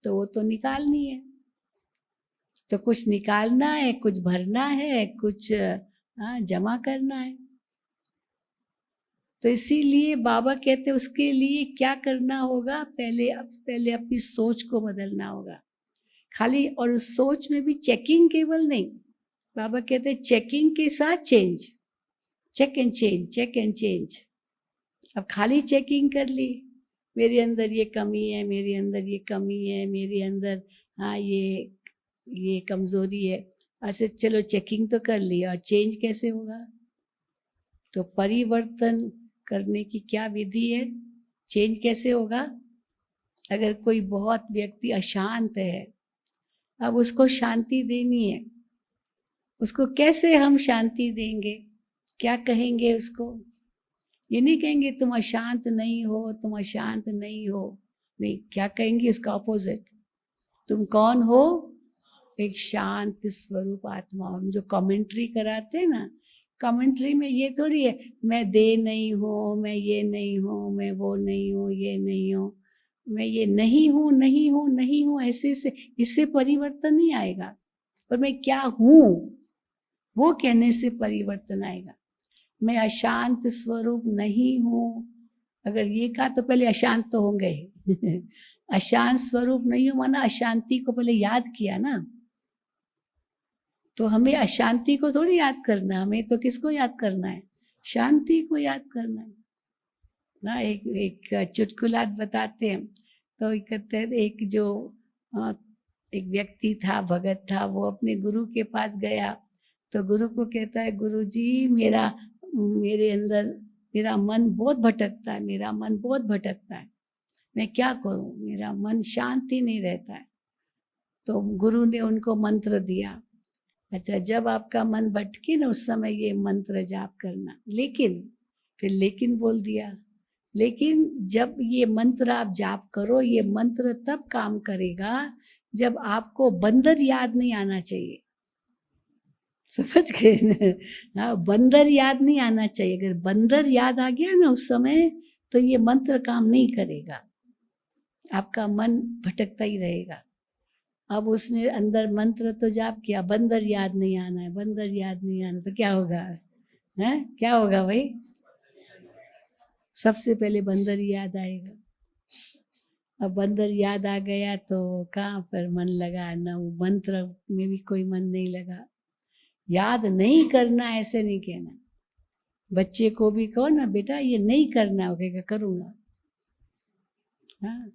तो वो तो निकालनी है। तो कुछ निकालना है, कुछ भरना है, कुछ जमा करना है। तो इसीलिए बाबा कहते हैं उसके लिए क्या करना होगा, पहले अपनी सोच को बदलना होगा खाली। और उस सोच में भी चेकिंग केवल नहीं, बाबा कहते हैं चेकिंग के साथ change, check and change, check and change. अब खाली चेकिंग कर ली, मेरे अंदर ये कमी है, मेरे अंदर ये कमी है, मेरे अंदर ये कमज़ोरी है, ऐसे चलो चेकिंग तो कर ली, और चेंज कैसे होगा। तो परिवर्तन करने की क्या विधि है, चेंज कैसे होगा। अगर कोई बहुत व्यक्ति अशांत है, अब उसको शांति देनी है, उसको कैसे हम शांति देंगे, क्या कहेंगे उसको। ये नहीं कहेंगे तुम अशांत नहीं हो, तुम अशांत नहीं हो, नहीं, क्या कहेंगे उसका ऑपोजिट, तुम कौन हो, एक शांत स्वरूप आत्मा। हम जो कमेंट्री कराते हैं ना, कमेंट्री में ये थोड़ी है मैं दे नहीं हूँ, मैं ये नहीं हूँ, मैं वो नहीं हूँ, ये नहीं हूँ, मैं ये नहीं हूँ, नहीं हूँ, नहीं हूँ, ऐसे से इससे परिवर्तन नहीं आएगा। पर मैं क्या हूँ वो कहने से परिवर्तन आएगा। मैं अशांत स्वरूप नहीं हूँ, अगर ये कहा तो पहले अशांत तो होंगे ही अशांत स्वरूप नहीं हूँ माना अशांति को पहले याद किया ना। तो हमें अशांति को थोड़ी याद करना है, हमें तो किसको याद करना है, शांति को याद करना है ना। एक चुटकुला बताते हैं, तो कहते हैं एक व्यक्ति था, भगत था, वो अपने गुरु के पास गया, तो गुरु को कहता है, गुरु जी मेरे अंदर मेरा मन बहुत भटकता है, मेरा मन बहुत भटकता है, मैं क्या करूं, मेरा मन शांति नहीं रहता है। तो गुरु ने उनको मंत्र दिया, अच्छा जब आपका मन भटके ना उस समय ये मंत्र जाप करना, लेकिन बोल दिया, लेकिन जब ये मंत्र आप जाप करो, ये मंत्र तब काम करेगा जब आपको बंदर याद नहीं आना चाहिए। समझ गए ना, बंदर याद नहीं आना चाहिए। अगर बंदर याद आ गया ना उस समय, तो ये मंत्र काम नहीं करेगा। आपका मन भटकता ही रहेगा। अब उसने अंदर मंत्र तो जाप किया, बंदर याद नहीं आना है, बंदर याद नहीं आना, तो क्या होगा? है क्या होगा भाई? सबसे पहले बंदर ही याद आएगा। अब बंदर याद आ गया तो कहाँ पर मन लगा? ना वो मंत्र में भी कोई मन नहीं लगा। याद नहीं करना ऐसे नहीं कहना। बच्चे को भी कहो ना, बेटा ये नहीं करना, हो कहेगा करूँगा। हाँ,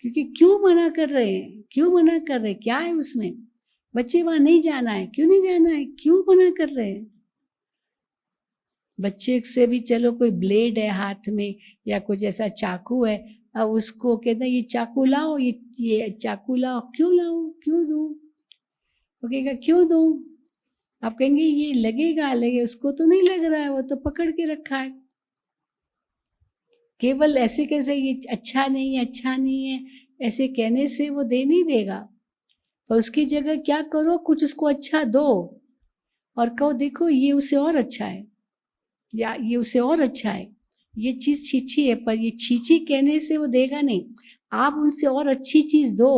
क्योंकि क्यों मना कर रहे हैं? क्यों मना कर रहे हैं? क्या है उसमें? बच्चे वहां नहीं जाना है, क्यों नहीं जाना है? क्यों मना कर रहे हैं? बच्चे से भी चलो कोई ब्लेड है हाथ में या कुछ ऐसा चाकू है, अब उसको कहते हैं ये चाकू लाओ, ये चाकू लाओ, क्यों लाओ, क्यों दूं? वो कहेगा क्यों दूं? आप कहेंगे ये लगेगा, लगे, उसको तो नहीं लग रहा है, वो तो पकड़ के रखा है। केवल ऐसे कैसे ये अच्छा नहीं है, अच्छा नहीं है ऐसे कहने से वो दे नहीं देगा। पर उसकी जगह क्या करो, कुछ उसको अच्छा दो और कहो देखो ये उससे और अच्छा है, या ये उससे और अच्छा है, ये चीज छीछी है, पर ये छीछी कहने से वो देगा नहीं। आप उनसे और अच्छी चीज दो।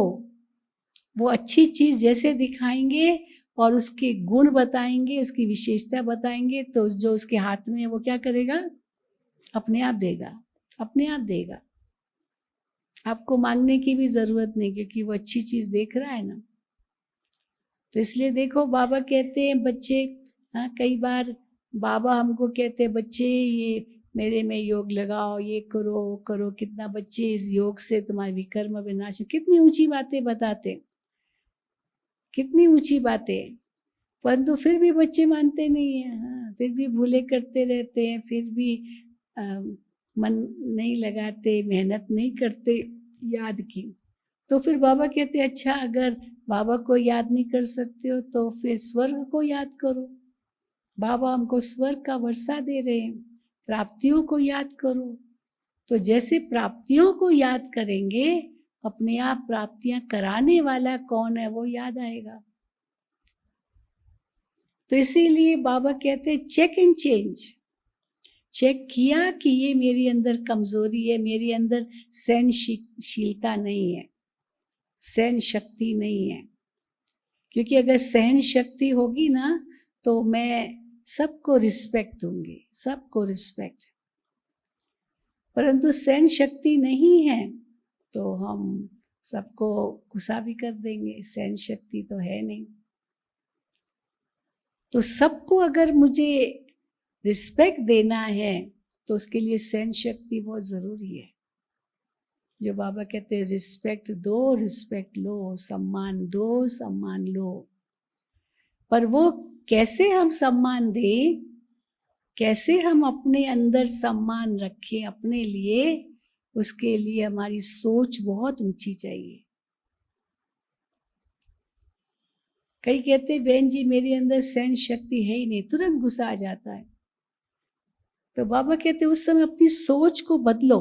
वो अच्छी चीज जैसे दिखाएंगे और उसके गुण बताएंगे, उसकी विशेषता बताएंगे, तो जो उसके हाथ में है वो क्या करेगा? अपने आप देगा, अपने आप देगा। आपको मांगने की भी जरूरत नहीं, क्योंकि वो अच्छी चीज देख रहा है ना। तो इसलिए देखो बाबा कहते हैं बच्चे, हाँ कई बार बाबा हमको कहते हैं बच्चे ये मेरे में योग लगाओ, ये करो वो करो, कितना बच्चे इस योग से तुम्हारे विकर्म विनाश, कितनी ऊंची बातें बताते, कितनी ऊंची बातें, परंतु फिर भी बच्चे मानते नहीं है। हाँ, फिर भी भूले करते रहते हैं, फिर भी आ, मन नहीं लगाते, मेहनत नहीं करते याद की। तो फिर बाबा कहते अच्छा अगर बाबा को याद नहीं कर सकते हो तो फिर स्वर्ग को याद करो। बाबा हमको स्वर्ग का वर्षा दे रहे हैं, प्राप्तियों को याद करो। तो जैसे प्राप्तियों को याद करेंगे, अपने आप प्राप्तियां कराने वाला कौन है वो याद आएगा। तो इसीलिए बाबा कहते हैं चेक एंड चेंज। चेक किया कि ये मेरी अंदर कमजोरी है, मेरे अंदर सहनशीलता नहीं है, सहन शक्ति नहीं है। क्योंकि अगर सहन शक्ति होगी ना तो मैं सबको रिस्पेक्ट दूंगी, सबको रिस्पेक्ट। परंतु सहन शक्ति नहीं है तो हम सबको गुस्सा भी कर देंगे, सहन शक्ति तो है नहीं। तो सबको अगर मुझे रिस्पेक्ट देना है तो उसके लिए सहन शक्ति बहुत जरूरी है। जो बाबा कहते हैं रिस्पेक्ट दो, रिस्पेक्ट लो, सम्मान दो, सम्मान लो। पर वो कैसे हम सम्मान दें, कैसे हम अपने अंदर सम्मान रखें अपने लिए, उसके लिए हमारी सोच बहुत ऊंची चाहिए। कई कहते हैं बहन जी मेरे अंदर सहन शक्ति है ही नहीं, तुरंत गुस्सा आ जाता है। तो बाबा कहते उस समय अपनी सोच को बदलो,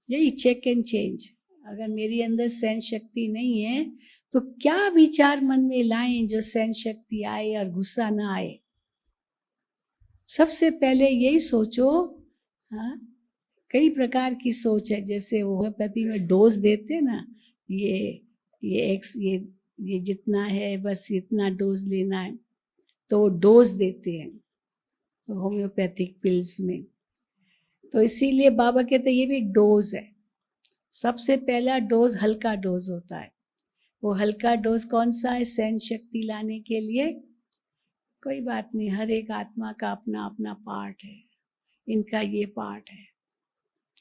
यही चेक एंड चेंज। अगर मेरी अंदर सहन शक्ति नहीं है तो क्या विचार मन में लाएं जो सहन शक्ति आए और गुस्सा ना आए। सबसे पहले यही सोचो। हाँ, कई प्रकार की सोच है, जैसे होम्योपैथी में डोज देते ना, ये जितना है बस इतना डोज लेना है, तो डोज देते हैं होम्योपैथिक पिल्स में। तो इसीलिए बाबा कहते हैं ये भी एक डोज है। सबसे पहला डोज हल्का डोज होता है। वो हल्का डोज कौन सा है? सहन शक्ति लाने के लिए। कोई बात नहीं, हर एक आत्मा का अपना अपना पार्ट है। इनका ये पार्ट है,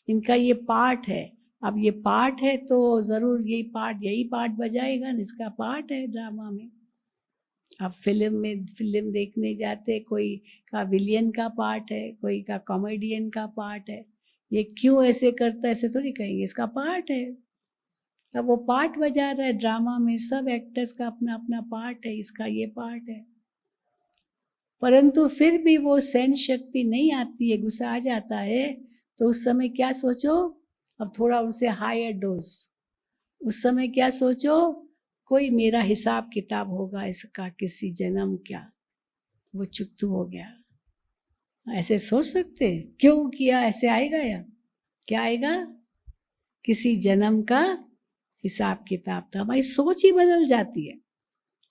इनका ये पार्ट है। अब ये पार्ट है तो जरूर यही पार्ट बजाएगा ना, इसका पार्ट है ड्रामा में। अब फिल्म देखने जाते, कोई का विलियन का पार्ट है, कोई का कॉमेडियन का पार्ट है। ये क्यों ऐसे करता है ऐसे थोड़ी कहेंगे, इसका पार्ट है। अब वो पार्ट बजा रहा है ड्रामा में, सब एक्टर्स का अपना अपना पार्ट है, इसका ये पार्ट है। परंतु फिर भी वो सहन शक्ति नहीं आती है, गुस्सा आ जाता है, तो उस समय क्या सोचो, अब थोड़ा उनसे हायर डोज। उस समय क्या सोचो, कोई मेरा हिसाब किताब होगा इसका किसी जन्म, क्या वो चुकतू हो गया, ऐसे सोच सकते? क्यों किया, ऐसे आएगा या क्या आएगा? किसी जन्म का हिसाब किताब था। हमारी सोच ही बदल जाती है।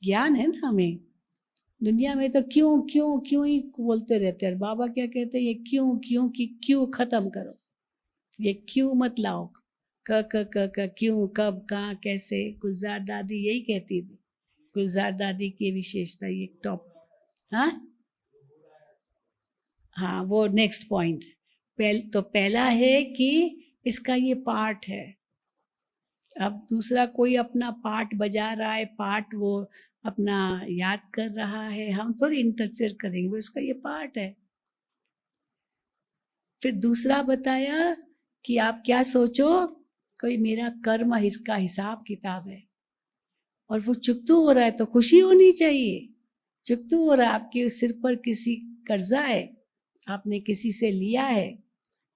ज्ञान है ना हमें। दुनिया में तो क्यों क्यों क्यों ही बोलते रहते हैं। बाबा क्या कहते हैं, ये क्यों क्यों की क्यों खत्म करो, ये क्यों मत लाओ। क क्यों, कब, कहाँ, कैसे। गुलजार दादी यही कहती थी। गुलजार दादी की विशेषता ये टॉप। हाँ हाँ, वो नेक्स्ट पॉइंट। तो पहला है कि इसका ये पार्ट है। अब दूसरा कोई अपना पार्ट बजा रहा है, पार्ट वो अपना याद कर रहा है, हम थोड़ी इंटरफेयर करेंगे, वो इसका ये पार्ट है। फिर दूसरा बताया कि आप क्या सोचो, कोई मेरा कर्म इसका हिसाब किताब है और वो चुकतू हो रहा है तो खुशी होनी चाहिए। चुकतू हो रहा है, आपके सिर पर किसी कर्जा है, आपने किसी से लिया है,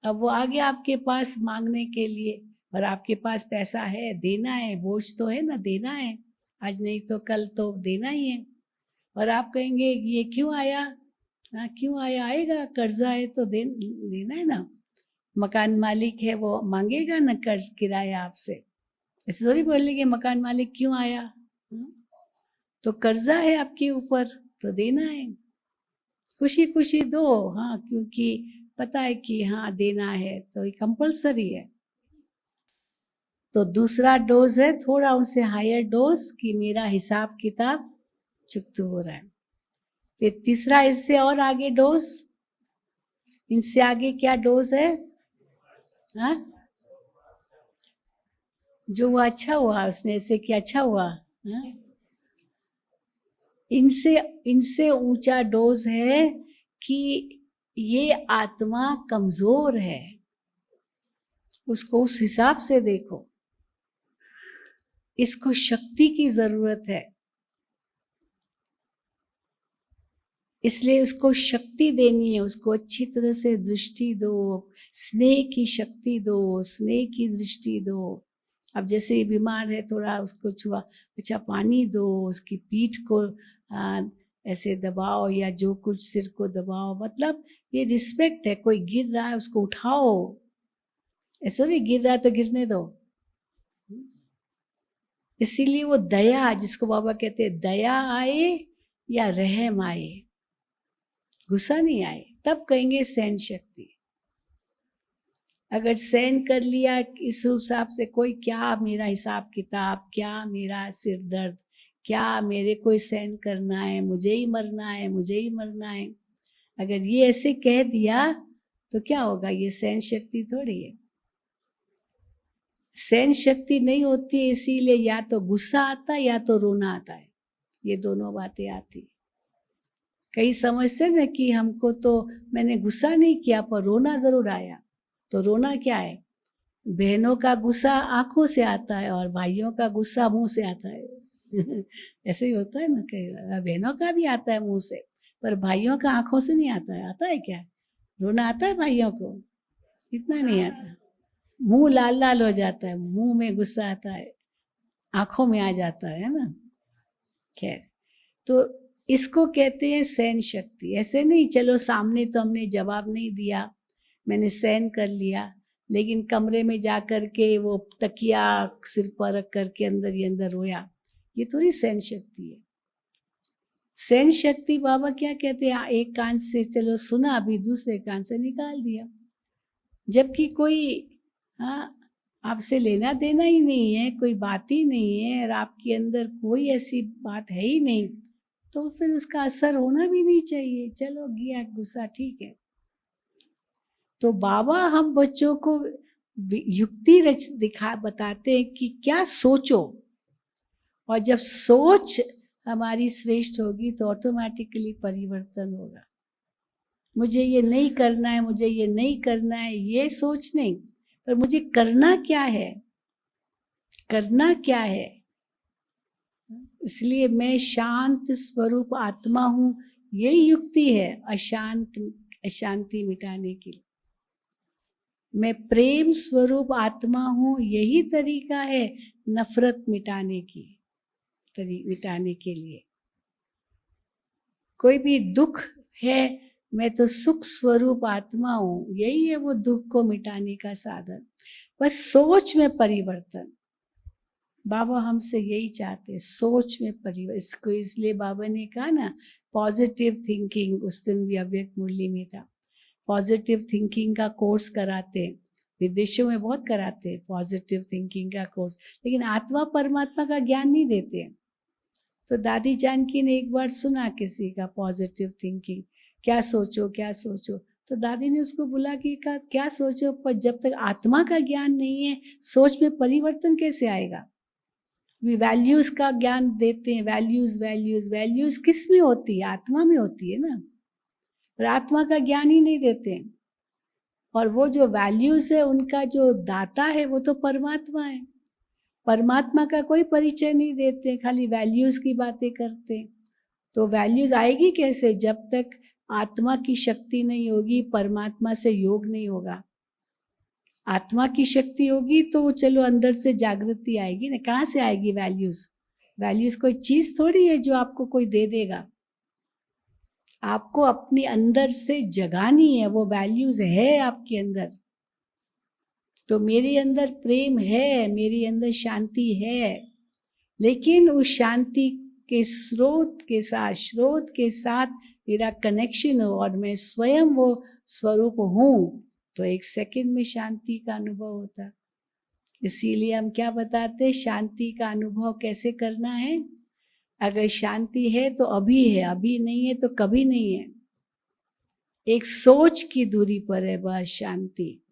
अब वो आ गया आपके पास मांगने के लिए और आपके पास पैसा है, देना है, बोझ तो है ना, देना है, आज नहीं तो कल तो देना ही है। और आप कहेंगे ये क्यों आया, हाँ क्यों आया, आएगा, कर्जा है तो देना है ना। मकान मालिक है वो मांगेगा ना कर्ज किराया आपसे, ऐसे थोड़ी बोलेंगे मकान मालिक क्यों आया, तो कर्जा है आपके ऊपर तो देना है, खुशी खुशी दो। हाँ, क्योंकि पता है कि हाँ देना है तो ये कंपल्सरी है। तो दूसरा डोज है थोड़ा उनसे हायर डोज कि मेरा हिसाब किताब चुकतू हो रहा है। फिर तीसरा इससे और आगे डोज, इनसे आगे क्या डोज है, हाँ जो हुआ अच्छा हुआ, उसने ऐसे किया अच्छा हुआ, हाँ? इनसे ऊंचा डोज है कि ये आत्मा कमजोर है, उसको उस हिसाब से देखो, इसको शक्ति की जरूरत है, इसलिए उसको शक्ति देनी है, उसको अच्छी तरह से दृष्टि दो, स्नेह की शक्ति दो, स्नेह की दृष्टि दो। अब जैसे बीमार है थोड़ा उसको छुआ, अच्छा पानी दो, उसकी पीठ को ऐसे दबाओ या जो कुछ सिर को दबाओ, मतलब ये रिस्पेक्ट है। कोई गिर रहा है उसको उठाओ, ऐसा नहीं गिर रहा है तो गिरने दो। इसीलिए वो दया, जिसको बाबा कहते हैं दया आए या रहम आए, गुस्सा नहीं आए, तब कहेंगे सहन शक्ति। अगर सहन कर लिया इस हिसाब से, कोई क्या मेरा हिसाब किताब, क्या मेरा सिर दर्द, क्या मेरे को ही सहन करना है, मुझे ही मरना है, मुझे ही मरना है, अगर ये ऐसे कह दिया तो क्या होगा, ये सहन शक्ति थोड़ी है। सहन शक्ति नहीं होती है, इसीलिए या तो गुस्सा आता है या तो रोना आता है, ये दोनों बातें आती। कई समझते ना कि हमको तो मैंने गुस्सा नहीं किया पर रोना जरूर आया, तो रोना क्या है, बहनों का गुस्सा आंखों से आता है और भाइयों का गुस्सा मुंह से आता है ऐसे ही होता है ना, कई बहनों का भी आता है मुंह से, पर भाइयों का आंखों से नहीं आता है। आता है क्या, रोना आता है भाइयों को, इतना नहीं आता, मुंह लाल लाल हो जाता है, मुंह में गुस्सा आता है, आंखों में आ जाता है ना। खैर, तो इसको कहते हैं सहन शक्ति। ऐसे नहीं चलो सामने तो हमने जवाब नहीं दिया, मैंने सहन कर लिया, लेकिन कमरे में जा कर के वो तकिया सिर पर रख करके अंदर ही अंदर रोया, ये थोड़ी सहन शक्ति है। सहन शक्ति बाबा क्या कहते हैं, एक कान से चलो सुना, अभी दूसरे कान से निकाल दिया। जबकि कोई हाँ आपसे लेना देना ही नहीं है, कोई बात ही नहीं है और आपके अंदर कोई ऐसी बात है ही नहीं, तो फिर उसका असर होना भी नहीं चाहिए। चलो गया गुस्सा, ठीक है। तो बाबा हम बच्चों को युक्ति रच दिखा बताते हैं कि क्या सोचो, और जब सोच हमारी श्रेष्ठ होगी तो ऑटोमेटिकली परिवर्तन होगा। मुझे ये नहीं करना है, मुझे ये नहीं करना है, ये सोच नहीं, पर मुझे करना क्या है, करना क्या है। इसलिए मैं शांत स्वरूप आत्मा हूं, यही युक्ति है अशांति मिटाने की। मैं प्रेम स्वरूप आत्मा हूं, यही तरीका है नफरत मिटाने की, मिटाने के लिए। कोई भी दुख है, मैं तो सुख स्वरूप आत्मा हूं, यही है वो दुख को मिटाने का साधन। बस सोच में परिवर्तन। बाबा हमसे यही चाहते हैं, सोच में परिवर्तन। इसको इसलिए बाबा ने कहा ना पॉजिटिव थिंकिंग, उस दिन भी अव्यक्त मुरली में था, पॉजिटिव थिंकिंग का कोर्स कराते हैं, विदेशों में बहुत कराते हैं पॉजिटिव थिंकिंग का कोर्स, लेकिन आत्मा परमात्मा का ज्ञान नहीं देते हैं। तो दादी जानकी ने एक बार सुना किसी का पॉजिटिव थिंकिंग, क्या सोचो क्या सोचो, तो दादी ने उसको बुला के कहा क्या सोचो, पर जब तक आत्मा का ज्ञान नहीं है सोच में परिवर्तन कैसे आएगा। वे वैल्यूज का ज्ञान देते हैं, वैल्यूज वैल्यूज वैल्यूज किस में होती है, आत्मा में होती है ना, पर आत्मा का ज्ञान ही नहीं देते हैं। और वो जो वैल्यूज है उनका जो दाता है वो तो परमात्मा है, परमात्मा का कोई परिचय नहीं देते, खाली वैल्यूज की बातें करते। तो वैल्यूज आएगी कैसे, जब तक आत्मा की शक्ति नहीं होगी, परमात्मा से योग नहीं होगा। आत्मा की शक्ति होगी तो चलो अंदर से जागृति आएगी ना, कहाँ से आएगी वैल्यूज। वैल्यूज कोई चीज थोड़ी है जो आपको कोई दे देगा, आपको अपने अंदर से जगानी है, वो वैल्यूज है आपके अंदर। तो मेरे अंदर प्रेम है, मेरे अंदर शांति है, लेकिन उस शांति के स्रोत के साथ मेरा कनेक्शन हो और मैं स्वयं वो स्वरूप हूँ, तो एक सेकंड में शांति का अनुभव होता। इसीलिए हम क्या बताते, शांति का अनुभव कैसे करना है। अगर शांति है तो अभी है, अभी नहीं है तो कभी नहीं है। एक सोच की दूरी पर है बस शांति,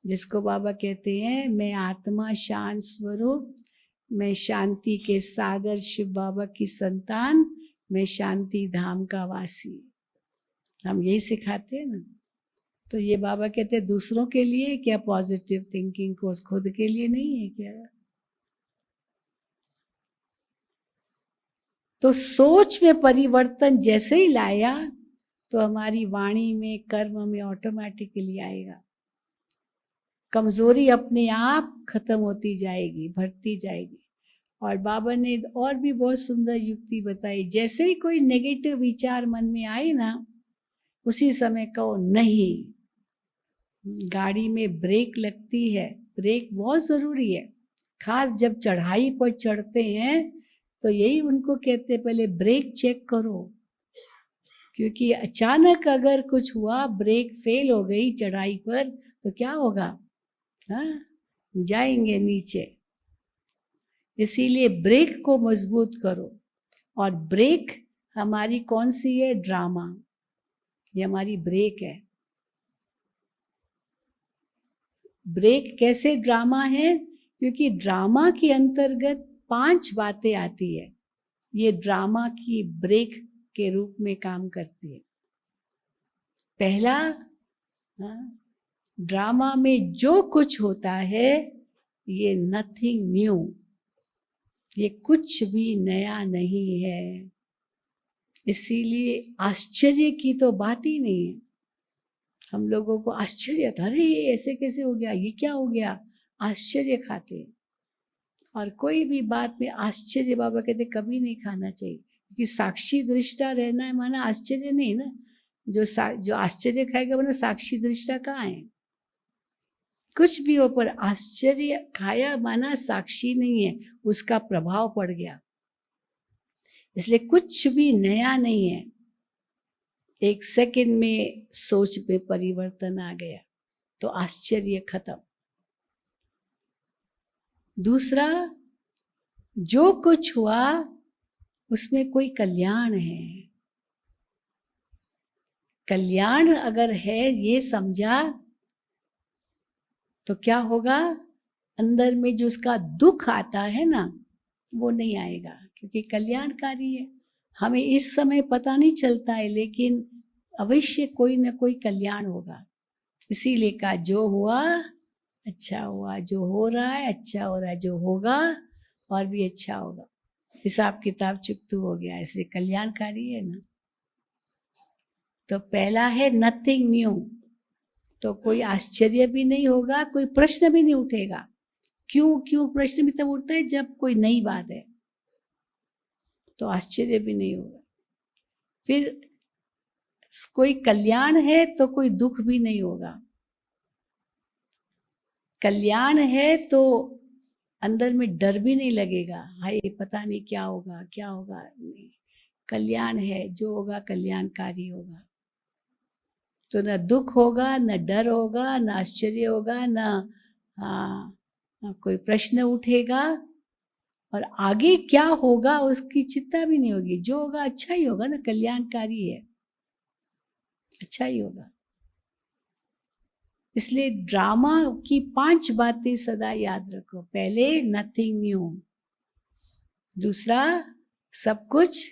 जिसको बाबा कहते हैं मैं आत्मा शांत स्वरूप, मैं शांति के सागर शिव बाबा की संतान, मैं शांति धाम का वासी। हम यही सिखाते हैं ना। तो ये बाबा कहते हैं दूसरों के लिए क्या पॉजिटिव थिंकिंग कोर्स, खुद के लिए नहीं है क्या। तो सोच में परिवर्तन जैसे ही लाया तो हमारी वाणी में कर्म में ऑटोमेटिकली आएगा। कमजोरी अपने आप खत्म होती जाएगी, बढ़ती जाएगी। और बाबा ने और भी बहुत सुंदर युक्ति बताई, जैसे ही कोई नेगेटिव विचार मन में आए ना, उसी समय कहो नहीं। गाड़ी में ब्रेक लगती है, ब्रेक बहुत जरूरी है, खास जब चढ़ाई पर चढ़ते हैं तो यही उनको कहते हैं पहले ब्रेक चेक करो, क्योंकि अचानक अगर कुछ हुआ, ब्रेक फेल हो गई चढ़ाई पर, तो क्या होगा, हाँ जाएंगे नीचे। इसीलिए ब्रेक को मजबूत करो। और ब्रेक हमारी कौन सी है, ड्रामा, ये हमारी ब्रेक है। ब्रेक कैसे ड्रामा है, क्योंकि ड्रामा के अंतर्गत 5 बातें आती है, ये ड्रामा की ब्रेक के रूप में काम करती है। पहला, ड्रामा में जो कुछ होता है ये नथिंग न्यू, ये कुछ भी नया नहीं है। इसीलिए आश्चर्य की तो बात ही नहीं है। हम लोगों को आश्चर्य था, अरे ऐसे कैसे हो गया, ये क्या हो गया, आश्चर्य खाते हैं। और कोई भी बात में आश्चर्य बाबा कहते कभी नहीं खाना चाहिए, क्योंकि साक्षी दृष्टा रहना है माना आश्चर्य नहीं ना। जो आश्चर्य खाएगा माना साक्षी दृष्टा कहाँ है। कुछ भी हो पर आश्चर्य खाया माना साक्षी नहीं है, उसका प्रभाव पड़ गया। इसलिए कुछ भी नया नहीं है। एक सेकंड में सोच पे परिवर्तन आ गया तो आश्चर्य खत्म। दूसरा, जो कुछ हुआ उसमें कोई कल्याण है। कल्याण अगर है ये समझा तो क्या होगा, अंदर में जो उसका दुख आता है ना वो नहीं आएगा, क्योंकि कल्याणकारी है। हमें इस समय पता नहीं चलता है, लेकिन अवश्य कोई ना कोई कल्याण होगा। इसीलिए कहा जो हुआ अच्छा हुआ, जो हो रहा है अच्छा हो रहा है, जो होगा और भी अच्छा होगा। हिसाब किताब चुकतू हो गया, इसलिए कल्याणकारी है ना। तो पहला है नथिंग न्यू, तो कोई आश्चर्य भी नहीं होगा, कोई प्रश्न भी नहीं उठेगा। क्यों प्रश्न भी तब उठता है जब कोई नई बात है, तो आश्चर्य भी नहीं होगा। फिर कोई कल्याण है तो कोई दुख भी नहीं होगा। कल्याण है तो अंदर में डर भी नहीं लगेगा, हाय पता नहीं क्या होगा क्या होगा। नहीं, कल्याण है, जो होगा कल्याणकारी होगा। तो न दुख होगा, न डर होगा, न आश्चर्य होगा, न कोई प्रश्न उठेगा, और आगे क्या होगा उसकी चिंता भी नहीं होगी। जो होगा अच्छा ही होगा ना, कल्याणकारी है, अच्छा ही होगा। इसलिए ड्रामा की 5 बातें सदा याद रखो। पहले नथिंग न्यू, दूसरा सब कुछ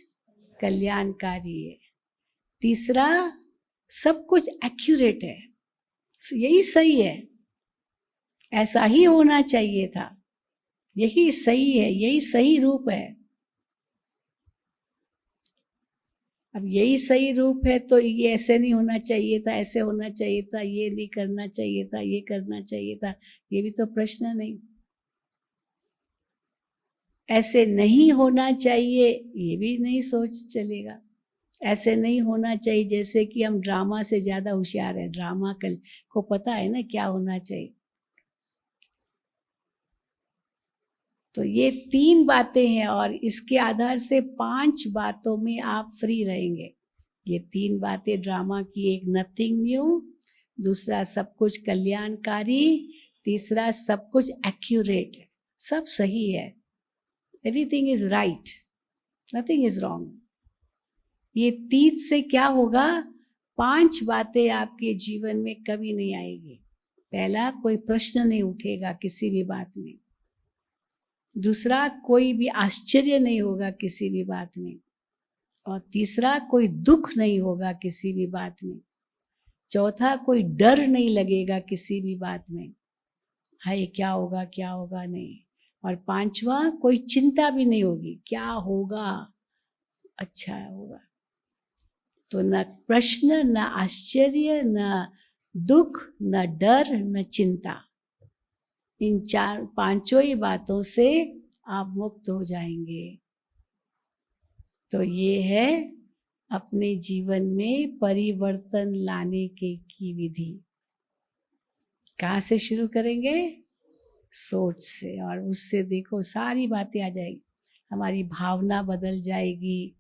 कल्याणकारी है, तीसरा सब कुछ एक्यूरेट है, यही सही है, ऐसा ही होना चाहिए था, यही सही है, यही सही रूप है। अब यही सही रूप है तो ये ऐसे नहीं होना चाहिए था, ऐसे होना चाहिए था, ये नहीं करना चाहिए था, ये करना चाहिए था, ये भी तो प्रश्न नहीं। ऐसे नहीं होना चाहिए, ये भी नहीं सोच चलेगा। ऐसे नहीं होना चाहिए, जैसे कि हम ड्रामा से ज्यादा होशियार है, ड्रामा को पता है ना क्या होना चाहिए। तो ये 3 बातें हैं, और इसके आधार से 5 बातों में आप फ्री रहेंगे। ये 3 बातें ड्रामा की, एक नथिंग न्यू, दूसरा सब कुछ कल्याणकारी, तीसरा सब कुछ एक्यूरेट, सब सही है, everything is right, nothing is wrong. ये 30 से क्या होगा, 5 बातें आपके जीवन में कभी नहीं आएगी। पहला, कोई प्रश्न नहीं उठेगा किसी भी बात में। दूसरा, कोई भी आश्चर्य नहीं होगा किसी भी बात में। और तीसरा, कोई दुख नहीं होगा किसी भी बात में। चौथा, कोई डर नहीं लगेगा किसी भी बात में, हाय क्या होगा नहीं। और 5वां, कोई चिंता भी नहीं होगी, क्या होगा, अच्छा होगा। तो न प्रश्न, न आश्चर्य, न दुख, न डर, न चिंता, इन 5 ही बातों से आप मुक्त हो जाएंगे। तो ये है अपने जीवन में परिवर्तन लाने की विधि। कहाँ से शुरू करेंगे? सोच से, और उससे देखो सारी बातें आ जाएगी। हमारी भावना बदल जाएगी,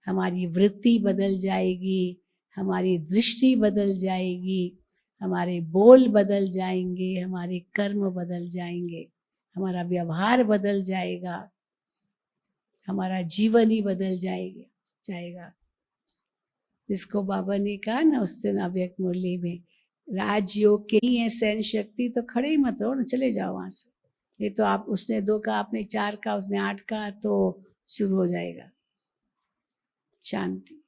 हमारी वृत्ति बदल जाएगी, हमारी दृष्टि बदल जाएगी, हमारे बोल बदल जाएंगे, हमारे कर्म बदल जाएंगे, हमारा व्यवहार बदल जाएगा, हमारा जीवन ही बदल जाएगा। जिसको बाबा ने कहा ना उस दिन अव्यक्त मुरली में, राजयोग के ही है सहन शक्ति, तो खड़े ही मत रहो ना, चले जाओ वहां से। ये तो आप, उसने 2 का, आपने 4 का, उसने 8 का, तो शुरू हो जाएगा शांति।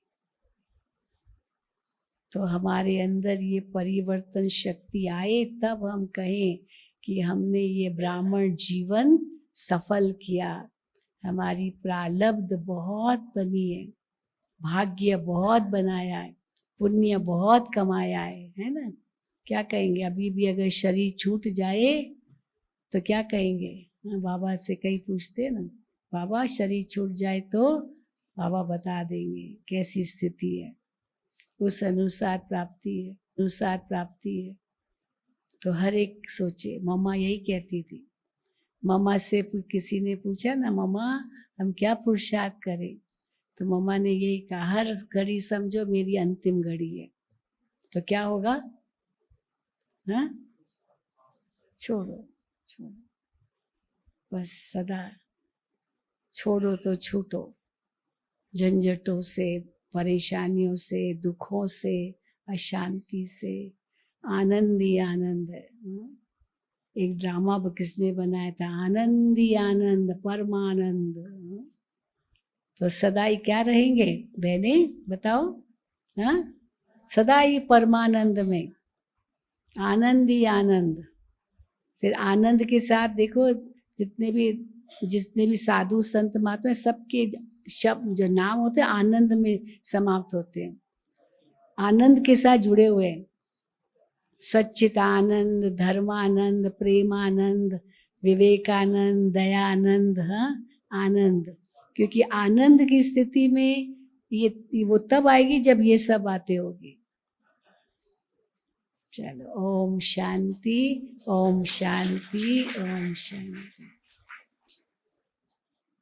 तो हमारे अंदर ये परिवर्तन शक्ति आए, तब हम कहें कि हमने ये ब्राह्मण जीवन सफल किया, हमारी प्रारब्ध बहुत बनी है, भाग्य बहुत बनाया है, पुण्य बहुत कमाया है ना। क्या कहेंगे? अभी भी अगर शरीर छूट जाए तो क्या कहेंगे? बाबा से कई पूछते ना, बाबा शरीर छूट जाए तो बाबा बता देंगे कैसी स्थिति है, उस अनुसार प्राप्ति है। तो हर एक सोचे। मम्मा यही कहती थी, मम्मा से किसी ने पूछा ना, मम्मा हम क्या पुरुषार्थ करें, तो मम्मा ने यही कहा, हर घड़ी समझो मेरी अंतिम घड़ी है। तो क्या होगा? हाँ, छोड़ो, बस सदा छोड़ो तो छूटो, झंझटों से, परेशानियों से, दुखों से, अशांति से। आनंद ही आनंद है। एक ड्रामा किसने बनाया था, आनंद ही आनंद, परमानंद। तो सदा ही क्या रहेंगे बहने, बताओ? हाँ, सदा ही परमानंद में, आनंद ही आनंद। फिर आनंद के साथ देखो, जितने भी साधु संत महात्मा, सबके शब्द जो नाम होते हैं आनंद में समाप्त होते हैं, आनंद के साथ जुड़े हुए हैं। सच्चिदानंद, धर्मानंद, प्रेमानंद, विवेकानंद, दयानंद, हाँ आनंद। क्योंकि आनंद की स्थिति में ये वो तब आएगी जब ये सब बातें होगी। चलो, ओम शांति, ओम शांति, ओम शांति।